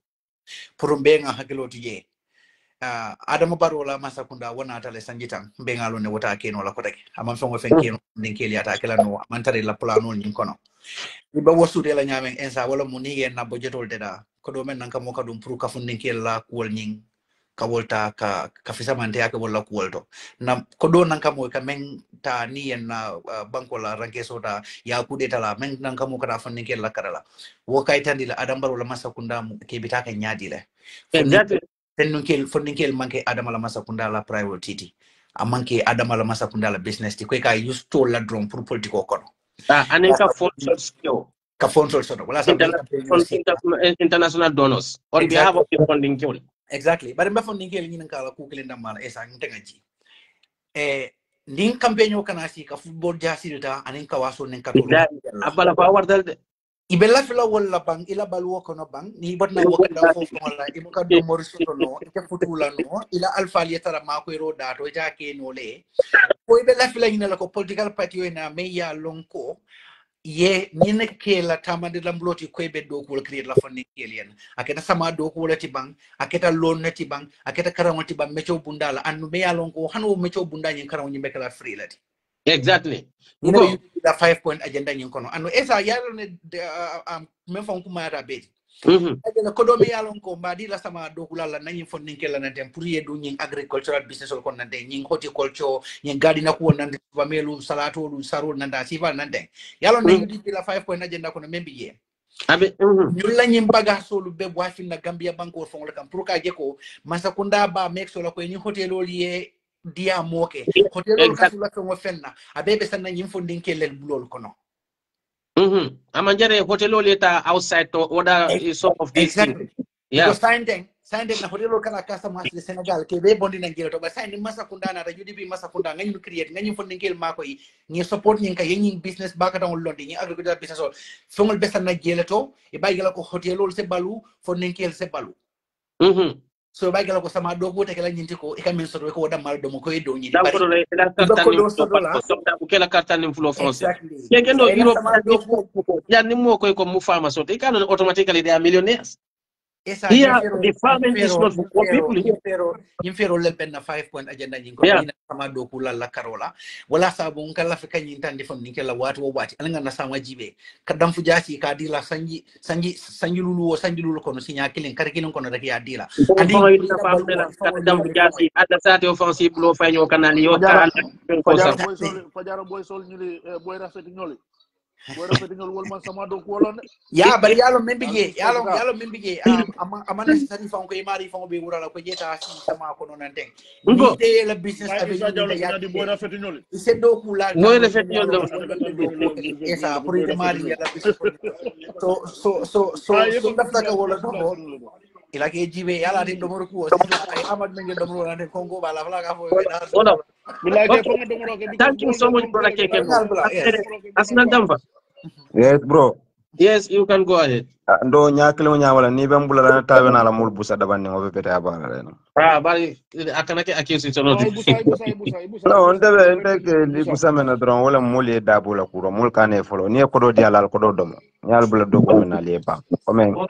Purumbe nga hakilo tiye. Adama Barola Masakunda wana atale sanjitang bengalo ne wata keno la kotake amam fongo fenkeno ninkeli ata kala no mantare la plano ninkono iba wosu de la nyame ensa wala munige na budgetol deda ko do men nanka mo kadum pour ka fun ninkel la kuol ning ka volta ka fisa mante aka wala kuolto na ko do nanka mo ka men ta ni en na banko la ranke sota ya kudeta la men nanka mo ka fun ninkel la karala wo kaytandi la Adama Barola Masakunda ke bitaka nyaadi le exactly. Funding manke Adama la Masakunda la priority. A manke Adama la Masakunda la business. Ti kweka use to la drone pour politiko kono. Aneka skill. Ka sponsor soto. Wala sa international donors on behalf of the funding kill. Exactly. But mba funding kill ngin kala ku kilinda mala esa ntengaji. Ning campaign yo kanasi ka football jasi data anin ka waso nin ka tolo. Abala power dal Ibella fila wala bang ila baluwa kono bang ni bat na wakanda fo wala imuka do morisoto no ike futula no ila alfa lietara mako ro dato ja ke no le ko ibella fila ina la ko political party na meya lonko ye nyine ke la tamande lambloti ko be do ko create la fonni kelien aketa sama do ko lati bang aketa lon nati bang aketa karamati bang mecho bundala anu meya lonko hanu mecho bunda nyin karam nyimbe kala free lati. Exactly. You know, the 5-point agenda in kono. And esa yalo ne me fon kuma ra be. Agenda kodo me yalo ko mbadi la sama do kulala na yin fon ninkela na tem pour yedu nyin agricultural business ko na de nyin horticulture nyin gadi na ko nan famelu salato lu sarol nanda sifa nan de. Yalo ne yudi la 5-point agenda kono membi ye. Abe Nyulla nyin baga solu be wafi na Gambia banko fon la kam pour ka jeko Masakunda ba make so la ko nyin hotelo liye dia moke hotel ka sula ko fenna abebe sanna nyim funding kelel bulol kono amanjare hotel leta outside to order some of these things. Yeah, because sign na hotel kana customers le Senegal ke be bondi na ngelo to ba sign Masakunda na UDP Masakunda ngani create ngani funding kel mako yi ni support nyin ka yin business ba ka don londi ni agricultural business all fongol be sanna geleto e ba gela ko hotel se balu funding kel se balu so ba gala ko sama do ko te kala nyinti ko e kamen soto ko dam mal do mo ko do nyini bari ko le la karta ni so da ko kala karta ni fulo français ye kendo Europe ya ni mo ko mu fama so te kan automatically they are millionaires. Here, the farming is not for poor people. Infero le penna 5-point agenda nyingo ina sama do kula la karola wala sabu ngala fika nyinta ndi fon nikela watu wati alinga na sama jibe kadam fujasi ka dila sanji lulu kono sinya kilin kar kilin kono rek ya dila andi kadam fujasi ada sate offensive lo fanyo kanal yo kala fajara boy sol ñuli boy rafet ñoli boy rafet ñol wol man sama do ko wolone ya bari yalo membige amana sari fa ko imari fa be wurala ko jeta si sama ko non den ni te la business avec ya di boy rafet ñoli c'est do kula boy rafet ñol esa pour de mari ya la business so dafta ka wala do ila ke jibe yala tin do moro ko ay amad men do moro na Congo bala fala ka fo thank you so much brother KK asna damfa. Yes, bro. Yes, you can go ahead. Ndo nyakile wala ni bembula la tawe na la mul busa dabani ngobe pete abana reno. Bari akana ke accuse to no. No, ndebe ke li busa mena dron wala muli dabula kuro mul kane folo ni ko do diala ko do dom. Nyal bula do ko mena li ba. Comme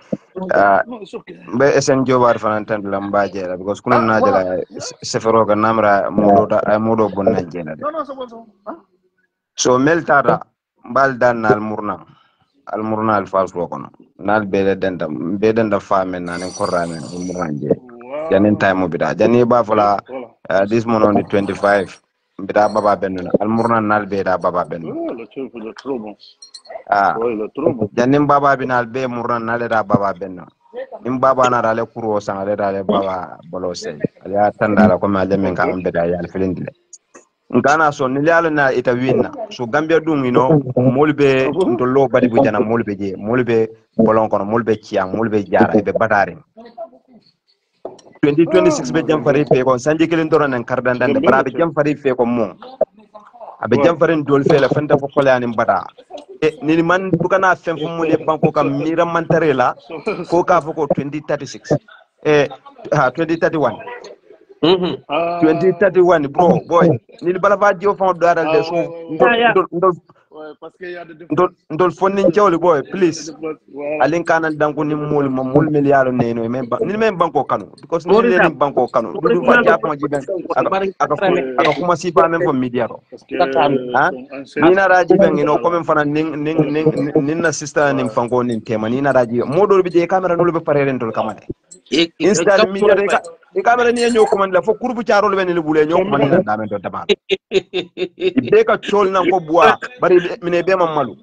be esen jobar fanan tan la mbaje la because kunan na jala sefero ga namra modo bon na jena de. So meltada mbal dan al murna al fals kono nal bele denda famen nan ko ramen muranje janin time bida jani ba fala this month on the 25 bida baba benno al murna nal bida baba benno Le truc de trop bon. ah Oui, le trop bon. janim baba binal be murna nal da baba benno nim baba na dale kuro sang ale dale baba bolo sey ya tandala ko ma lemen ka ambe da yal filindile ngana so ni yalo na ita winna so gambia dum molbe ndollo badi bu jana molbe je molbe bolon kono molbe ciam molbe jara e be batari 2026 be jam fari fe ko sanji kelin doro nan kardan dande bara be jam fari fe ko mon abe jam farin dol fe la fanta fo kolani bata e ni man dukana fem fo mole banko kam mira mantarela ko ka fo ko 2036 e 2031 2031 bro boy ni bala va dio fon do aral de so parce qu'il y a des différences. ndol fonnin jawli boy please alin kanan danko ni mol mo mol milliard neno ni men banko kanu because ni le banko kanu du fa ja ko jiben aka kuma sifa men fo media ro ni na raji ben ino ko men fana nin na sister nin fango nin tema ni na raji modol bi je camera no be pareren tol kamane instead media de ka e camera ni ñoo ko man la fo kurbu ciarol ben le bule ñoo ko man na damen do dama ibe ka chol nan ko bois bari mine be malu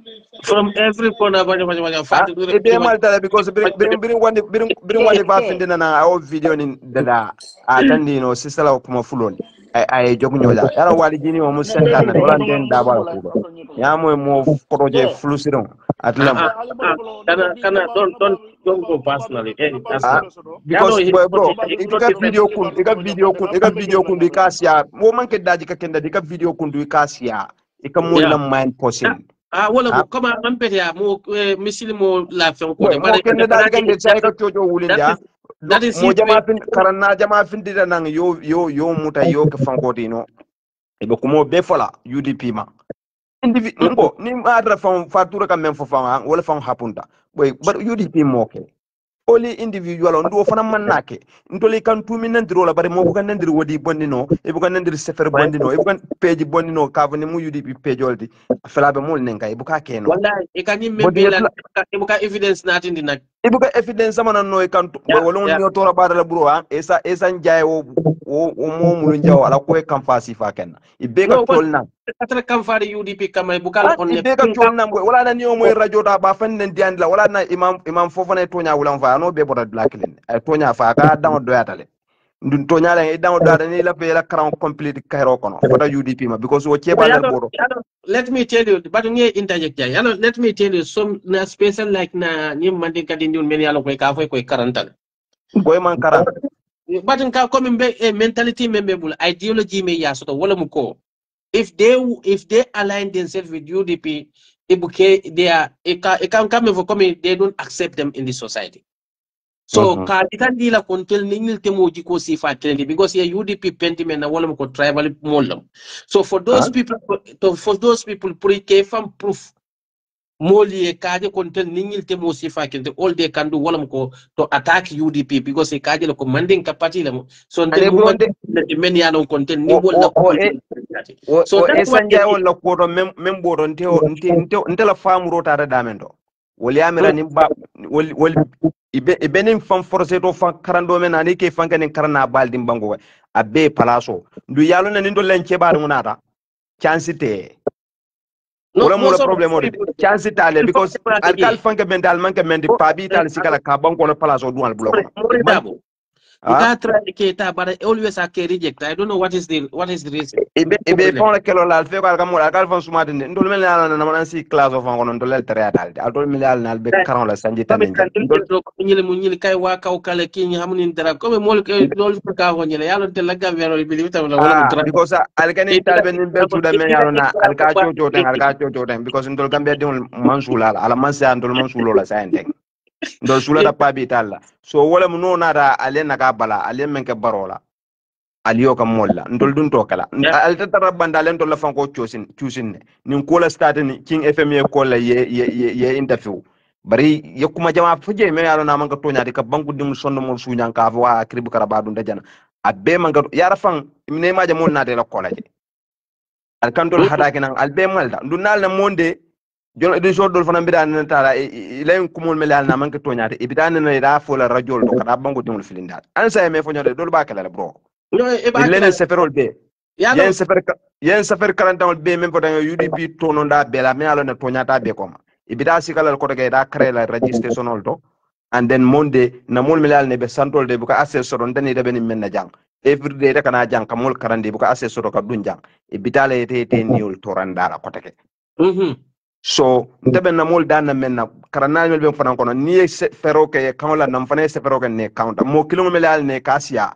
from every corner be mal dala because bring wani va findina na o video ni dada atandi no sisala kuma fuloni ay jogu ñola yara wali jini mo sentana wala den dabal ko ya mo projet flusiron atlam kana don't go personally because boy bro ika video kun di kasia mo manke daji ka kenda di ka video kun di kasia ika mo lam mind possible wala comme am pete ya mo misil mo la fen ko de bare kenda daji kan de sai ka tojo wulinja mo jama fin karanna jama fin dida nang yo muta yo ke fanko dino e be kumo be fola UDP ma mbo ni adra fatura kam men fo fa wala fa hapunta boy bar UDP mo ke oli individual on do fana manake ndoli kan tumi nandiro la bare mo ko nandiri wodi bondino e bu kan nandiri sefer bondino e bu kan page bondino ka vani mu UDP page oldi felabe mol nenga e bu ka keno wallahi e kan yimbe be la e bu ka evidence natindi nak e bu ka evidence sama nan no e kan wala on nyoto la badala bro esa njaay wo mo mu njaw ala ko e kan fasi fa ken e be ka tol nan atra kam faari UDP kamay bu kala on ne be ka tol nan wala na niyo moy radio ta ba fan nen diandi la wala na imam fofana tonya wulan fa no be boda blacklin ay tonya fa ka dawo doyatale ndun tonya la e dawo doyata ni la be la cran complete kairo kono fota UDP ma because wo cebal bodo let me tell you but ngi interject jay let me tell you some na special like na nyim mandi kadi ndun men yalla koy ka foy koy karantal boy man karan but ka comme be mentality membe bul ideology me ya soto wala mu ko if they align themselves with UDP they are it can come for come they don't accept them in the society. So kadikan dila kontel ningil temoji ko sifa trendi because ya UDP pentiment na wala ko tribal molam. So for those people put fam proof moli kaje kontel ningil temo sifa kente all they can do wala ko to attack UDP because e kaje ko manding kapati la so ntel men ya non kontel ni wala so that's what Essa wala ko do mem bodo nte la famu rota da damendo wali amira ni ba wali ibenin fan forcé to fan karando men ani ke fan kanen karana baldim bango abbe palaso ndu yalo na ndo len cebaade munata chance te wala mo le problème o de chance tale because alkal fan ke mental man ke mendi pabi tal sikala ka bango le palaso dual block you can't try to get but always I can reject. I don't know what is the reason. Ebe pon la kelo la fe ko alkamol alkal fan sumade ndol mel na man si class of on ndol el tere atal adol milal na be karon la sanji tan ndol nyele mu nyele kay wa kaw kala ki ñi xamni dara ko mol ke lol ka ho nyele yalla te la gambero bi li tam la wala mu because alkani talbe nin be tuda men yalla na alka chocho ten because ndol gambe dum mansula ala mansa ndol mansulo la sayente ndol sula da pabi talla so wala mu no nada ale naga bala ale menke barola aliyo kam molla ndol dun to kala alta tarabanda len to la fanko chusin nin ko la stade ni king fm ko la ye interview bari yakuma jama fuje me yalo na man ka tonya de ka bangu dim sonno mo suñan ka wa kribu karaba dun dajana abbe man ka yara fan ne ma jamon na de la kolaje al kandol hada kenan albe malda dun nal na monde jon edin sordol fana bidan tala ilayn kumul melal na man ka tonya de bidan na da fola radio do kada bangu dim filindat an say me fonyo de dol ba kala bro no e ba kala seferol be yen sefer karantawol be men ko dañu UDP tono nda bela me alo ne toñata be koma ibida sikala ko daga da créer la registration to and then monde na mol milal ne be santol de buka access so don dani de ben men na jang every day de kana jang kamol karande buka access so ka dun jang ibita le te niol toranda la ko take so ntebe na mol dan na men na karana mel be fanan kono ni fero ke kamola nam fane se fero ke ne counta mo kilo milal ne kasia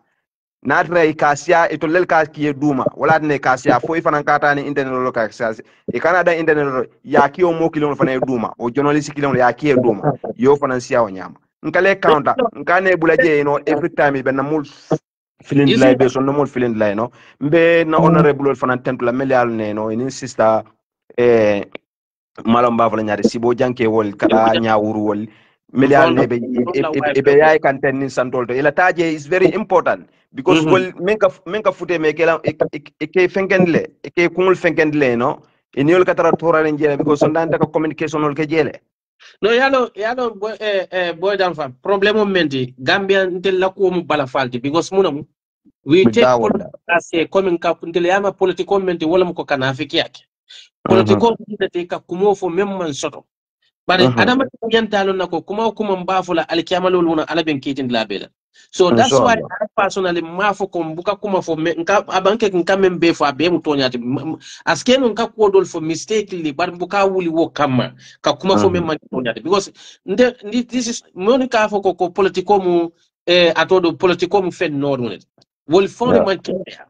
natra kasia ito lel ka ki duma wala ne kasia fo fanan kata ni internet lo ka kasia e canada internet lo ya ki o mo kilo fanan duma o journalist kilo ya ki duma yo fanan sia o nyama nkale counta nkane bulaje every time be na mul feeling like be son no mul feeling like no mbe na honorable fanan tentu la melial ne no in sister malom ba fala nyaade sibo janke wol kada nyaawuru wol medial ne be yaay kan ten ni santol to ila taje is very important because wol men ka fute me kala e ke fengendle e ke kungul fengendle no e niol katara torale njele because son dan ka communication wol ke jele no yalo boy dan fam problème menti gambia ntel la ko mu bala falti because munam we take as a coming ka ntel yama political menti wala mu ko kana fiki yake political menti ka kumo fo memman soto bare adama yantalo nako kuma mbafula alkiyama loluna alaben kitin labela so that's why I personally mafo ko mbuka kuma fo nka abanke nka membe fo abe mutonyati askeno nka ko dol fo mistakenly bar mbuka wuli wo kama ka kuma fo memman tonyati because this is monica fo ko politico mu atodo politico mu fen nordune wol fo man kenya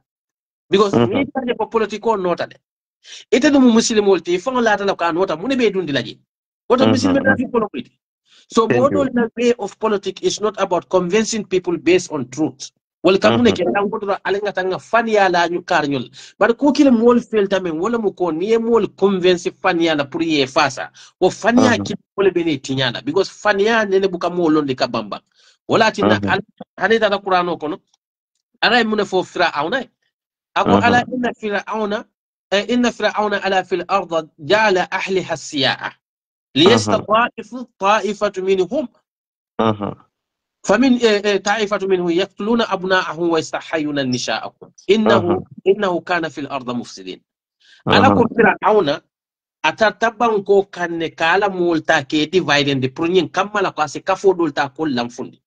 because ni tane ko politico notade ite dum muslim wolti fo lata la ka nota mune be dundi laji what a Muslim politics. So model way of politics is not about convincing people based on truth. Well, kamune ke tan godro alenga tanga fania la ñu karñol. Bar ko kile mol fel tamen wala mu ko ni mol convince fania la pour ye fasa. O fania ki wala bene tinyana because fania nene buka molon de kabamba. Wala tinna anita da qur'ano kono. Ara mun fo fir'auna. Ako ala inna fir'auna ala fil ard ja'ala ahliha as-siya'a. ليستضعف طائفة منهم فمن طائفة منهم يقتلون أبناءهم ويستحيون نساءهم إنه كان في الأرض مفسدين على كل فرعون أتتبعون كو كان كالا مولتا كي ديفايدن دي برنين كمالا قاسي كفو دولتا كل لنفندي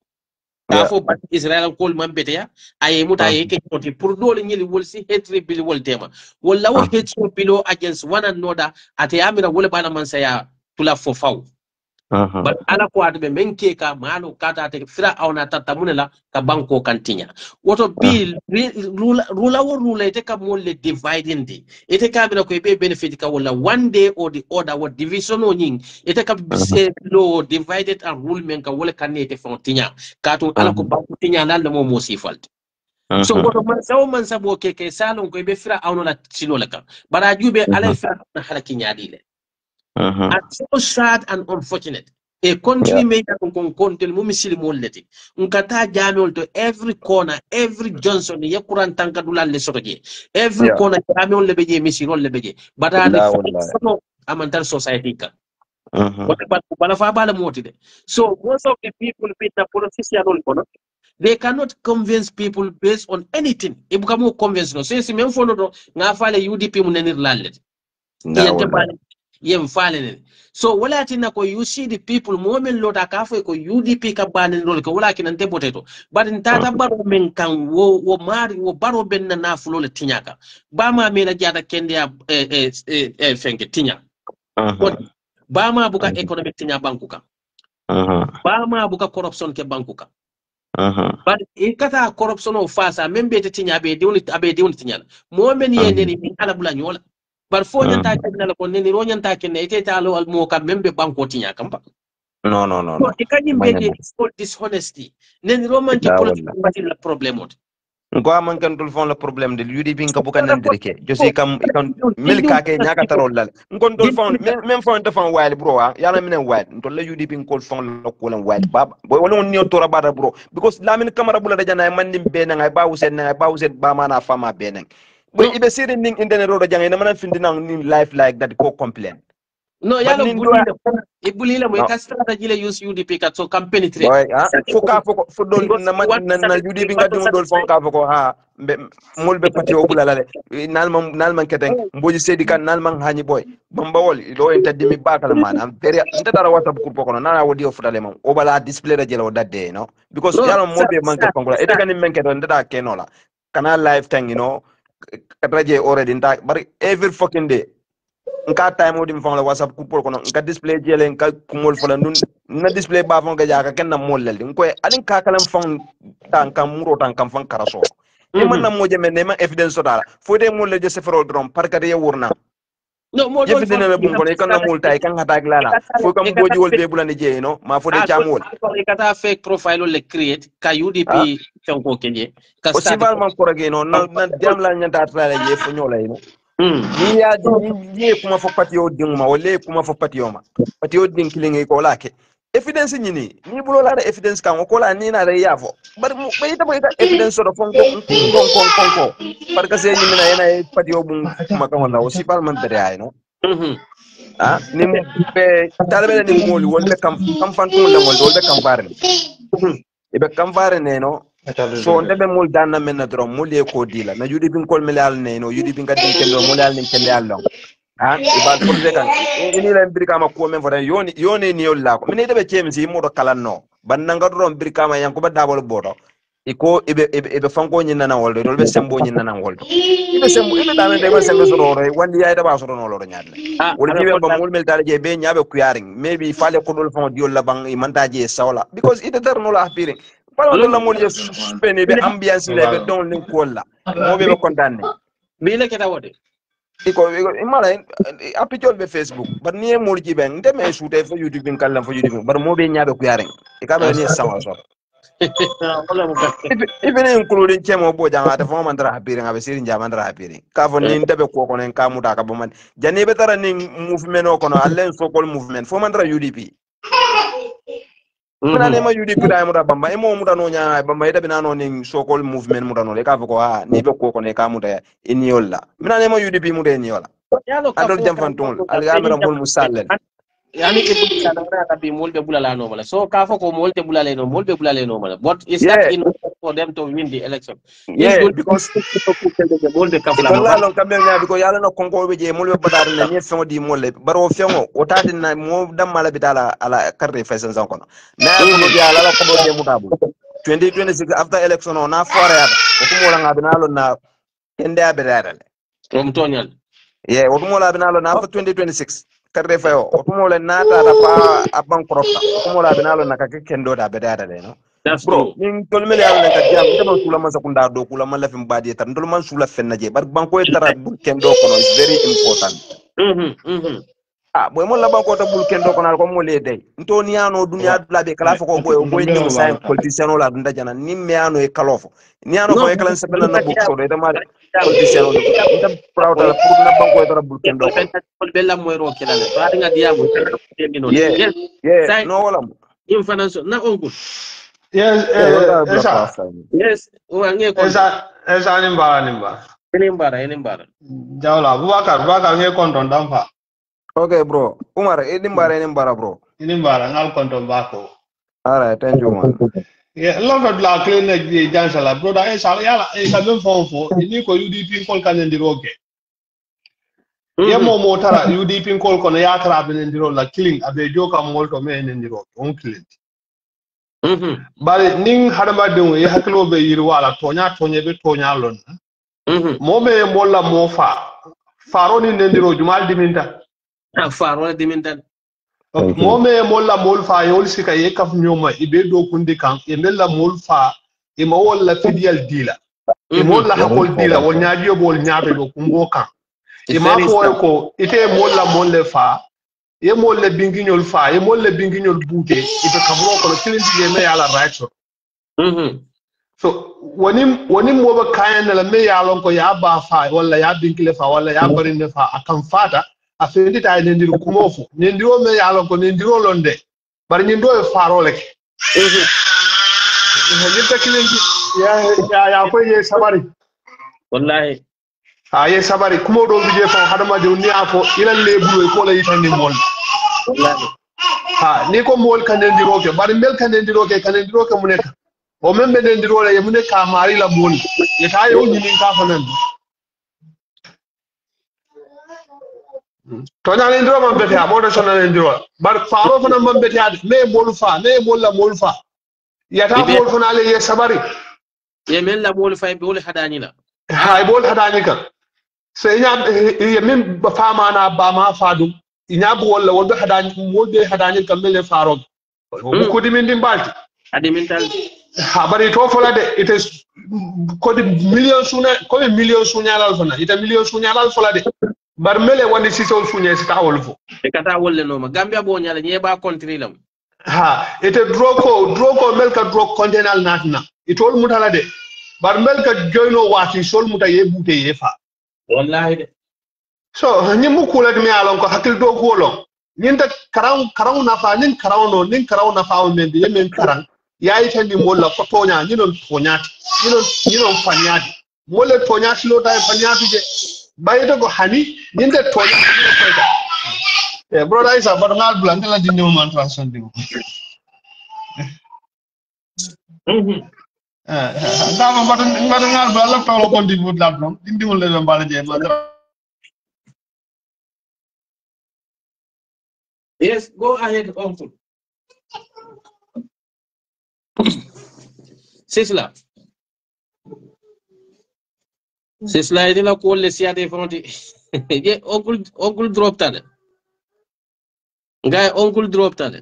كافو بات إسرائيل كل من بيتيا أي موتا يكي كنتي پردول نيلي ولسي هتري بيلي ولتيما ولو هتري بيلو against one another أتيامنا ولبانا من سيا tula fofau but ala ko adbe menke ka malo kata te fira awna tatamunela ka banko kantinya woto bill rula ite ka molle dividing di ite ka bina ko be benefit ka wala one day or the other what division o nying ite ka law divided and rule men ka wala kanete fontinya kato ala ko banko tinya dal mo mo sifalt so woto man sabo ke salon ko be fira awna la sinola ka bara jube ala fira na halaki nyaadile. It's so sad and unfortunate. A country made up on content mumisili moleti. Unkata jamiol to every corner, every Johnson, yakuran tankadula lesotoje. Every corner jamiol lebeje, misirol lebeje. But a mental society. So most of the people with the politician, they cannot convince people based on anything. Ibukamu convince no. Since me mfono nga fale UDP munenir lalet. Yem fallen. So wala tina ko you see the people moment lota kafo ko UDP ka banen rol ko wala kinan te potato but tata baro men kan wo mari wo baro ben na fulo le tinyaka ba ma me na jada kende fenke tinya ba ma buka economic tinya banku ka ba ma buka corruption ke banku ka but kata corruption o fasa membe te tinya be diwni tinya moment yende ni ala bula nyola parfois nyanta kenna ko neni ro nyanta kenna ite talo al mo kam membe banko tinya kamba no e kanyim be dishonesty neni ro man ke politique bati la problème ko man kan dul fon le problème de UDP ka bukan nandire ke josi kam mil ka ke nyaka tarol lal ngon dul fon même fon de fon wali bro yalla minen wali to le UDP ko fon la ko lan wali baba boy wala on ni to rabada bro because lamin camera bula da jana man nim be na ngay ba wusen ba mana fama be na but ibe siri ning internet ro jangay na man findi nang ning life like that ko complain No, yalo bulila mo ka strategy le use UDP ka so can penetrate. Boy, foka fo dol na UDP ngati mo dol fonka foko ha molbe pati o bulala le nalman keten mboji sedi kan nalman hani boy bamba wol do en taddi mi bakala man am tere ndata WhatsApp ko kono nana wodi o futale mom o bala display da jelo dadde no because yalo molbe man ke fonko e daga ni men keto ndata kenola kana live thing katraje already nta bari every fucking day nka time odi mfang la WhatsApp kupol kono nka display jele nka kumol fola nun na display ba fon ga jaka ken na mollel din ko alin ka kalam fang tan kam muro tan kam fang karaso ni man na moje men ne ma evidence dala fo de molle je sefero drom par ka de wurna no mo je fi dina me bum kono kan na multa kan hata glala fo kam boji wol be bulande je no ma fo de chamol kata fake profile le create ka UDP chonko kenye ka o sival man korage no na jamla nyanta trala ye fo nyola no ni ya ni kuma fo patio dinguma wala kuma fo patio ma patio ding kilingi ko lake evidence nyini ni bulo la evidence kan ko la ni na re yafo bar ba ita evidence do fonko konko parce que ni mina yana patio bum kuma kan wala o sipal man dere ay no ni be talbe ni moli wolbe kam fantum la mol wolbe kam bare ibe kam bare ne no so ndebe mul danna men na drom mul ye ko dila na judi bin kol melal ne no judi bin gadin kendo mulal nin kende allon ibal projet kan ini la birkama ko men fota yoni ni yolla ko min debe chemsi modo kalanno bannanga drom birkama yanko ba dabol bodo iko ibe fanko nyina na woldo dolbe sembo nyina na woldo ibe dana de ba sembe so rore wandi yaida ba so no loro nyaadle wol jibe ba mul mel dal je be nyaabe kuyaring maybe fale ko dol fon diol la bang imanta je sawla because ite der no la aspiring palon do la mol je suspene be ambiance le be don len ko la mo be condamné bi le keta wode iko imala apicol be Facebook bar ni mol jibe ndeme soute fo YouTube bin kallam fo YouTube bar mo be nyaabe kuyaring e ka be ni sawa so even including chemo bo janga ta fo man dara habiri ngabe sirin jama dara habiri ka fo ni ndebe ko konen ka muta ka bo man jani be tara ni movement o kono allen so kol movement fo man dara UDP mina ne ma UDP da muta bamba e mo muta no nya bamba ida bina no ni so kol movement muta no le ka fo ko ni be ko konen ka muta iniola mina ne ma UDP muta iniola adol jam fantul al gamera mul musallel yani ibu sadara tapi molbe bulala no mala so ka fo ko molbe bulale no mala but it's not enough for them to win the election because molbe kafla ko la kambe nya biko yalla no konko be je molbe badar na ni fengo di molle baro fengo o tati na mo dam mala bitala ala carte fesen zan kono na ko do yalla la ko do je mutabu 2026 after election on na fore ada ko mo la ngabina lo na kende abirare rom tonyal o mo la bina lo na for 2026 carte fayo o mo le nata da pa aban kropta o mo la bina lo na ka kendo da bedada le no bro min tolmel yalla ka jam dama sula man sakunda do kula man la fim badi tar ndol man sula fenna je bar banko tara bul kendo kono is very important boy mo la banko ta bul kendo kono ko mo le dey nto ni ano dunya la be kala fako boy ni musa politician la dunda jana ni me ano e kalofo ni ano ko e kala sepena na buk so de ma politician lo nta proud la pour na banko tara bul kendo ko bella moy ro kala le fa nga diamu no wala im financial na onko yes esa nimbara Jawla Bubakar nge konton dampa okay bro Umar nimbara bro nimbara ngal konton bako alright thank you man lot of la clean the jansala brother esa yala esa ben fo ni ko UDP kol kan ndiroge ye mo tara UDP kol kono ya tara ben ndiro la killing abe joka molto me ndiroge on killing bari ning hadama dengo ye hakilo be yiri wala tonya be tonya lon mo me molla mo faro ni ndiro jumal diminta faro diminta mo me molla mol fa yol sika ye kaf nyoma ibe do kundi kan e mella mol fa e mo wala fidiyal dila e molla hakol dila wol nyaadiyo bol nyaabe do kumbo kan e ma ko ite molla molle fa ye molle bingiñol fa ye molle bingiñol buute ibe kabro ko kilindi ye me yala right so woni mo ba kayan la me yalon ko ya ba fa wala ya bingile fa wala ya barinde fa akan fata a fendi tay nendir kumofu nendiro me yalon ko nendiro londe bar nyindo e faro lek nita kilindi ya ko ye sabari wallahi ye sabari kumo do bije fa hadama de ni afo ila lebulu ko la yitande mol ha ni ko mol kanendiroke bari mel kanendiroke mu nekk o men benendirole ye mu nekk ka mari la mol ye ta yo nyini ka fanan to nyane ndiro man beti ha modo sonal ndiro bar faaro fanan man beti ha me mol fa me mol la mol fa ya ta mol fanale ye sabari ye men la mol fa be wol hadani la hay bol hadani kan so ye min ba fama na ba ma fadum ina bu wala wol be hadani mol be hadani kan mele faaro o ko dimin dimbalti adi mental ha bari to fola de it is ko di million sunya lal fana ita million sunya lal fola de bar mele woni si so sunya si ta wol fo e kata wolle no ma gambia bo nyala nyeba country lam ha ite droko mel ka drok container natna itol mutala de bar mel ka joyno wati sol muta ye bute ye fa wallahi de so ni mu kula de mi alon ko hakil do ko lo nin ta karaw na fa nin karaw na fa o men de yemen karang yayi tan ni molla ko tonya ni non tonyati ni non fanyati molle tonyati lo tay fanyati je bayito ko hani nin de tonyati ni ko ta brother isa barnal blanc la dinno man transon de dama bato ngal bala tawlo kon di bud lab non dindi wol le mbala je ma yes go ahead uncle Sisla ila ko le siade fonti ye oncle drop tale ngay oncle drop tale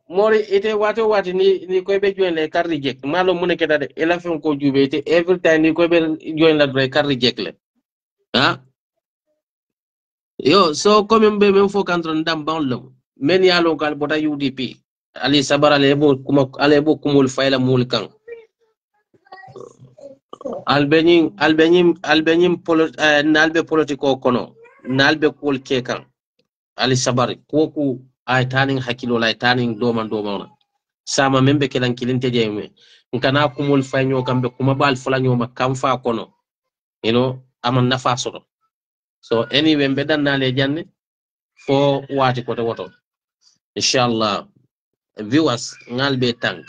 Mori ite wati ni ko be join le car reject malo mune keda de ela fen ko jube ite every time ni ko be join la dre car reject le ha yo so comme be men fo kantron dam banlo men ya local bota UDP ali sabara le bo kuma ale bo kumul fayla mul kan albenyim nalbe politiko kono nalbe kol kekan ali sabari koku ay tanin hakilo lay tanin doman sama membe kelan kilinte jeyme nkana kumul fanyo kambe kuma bal fulanyo makam fa kono aman nafa soto so anyway bedan nale janne fo wati koto woto inshallah viewers ngalbe tank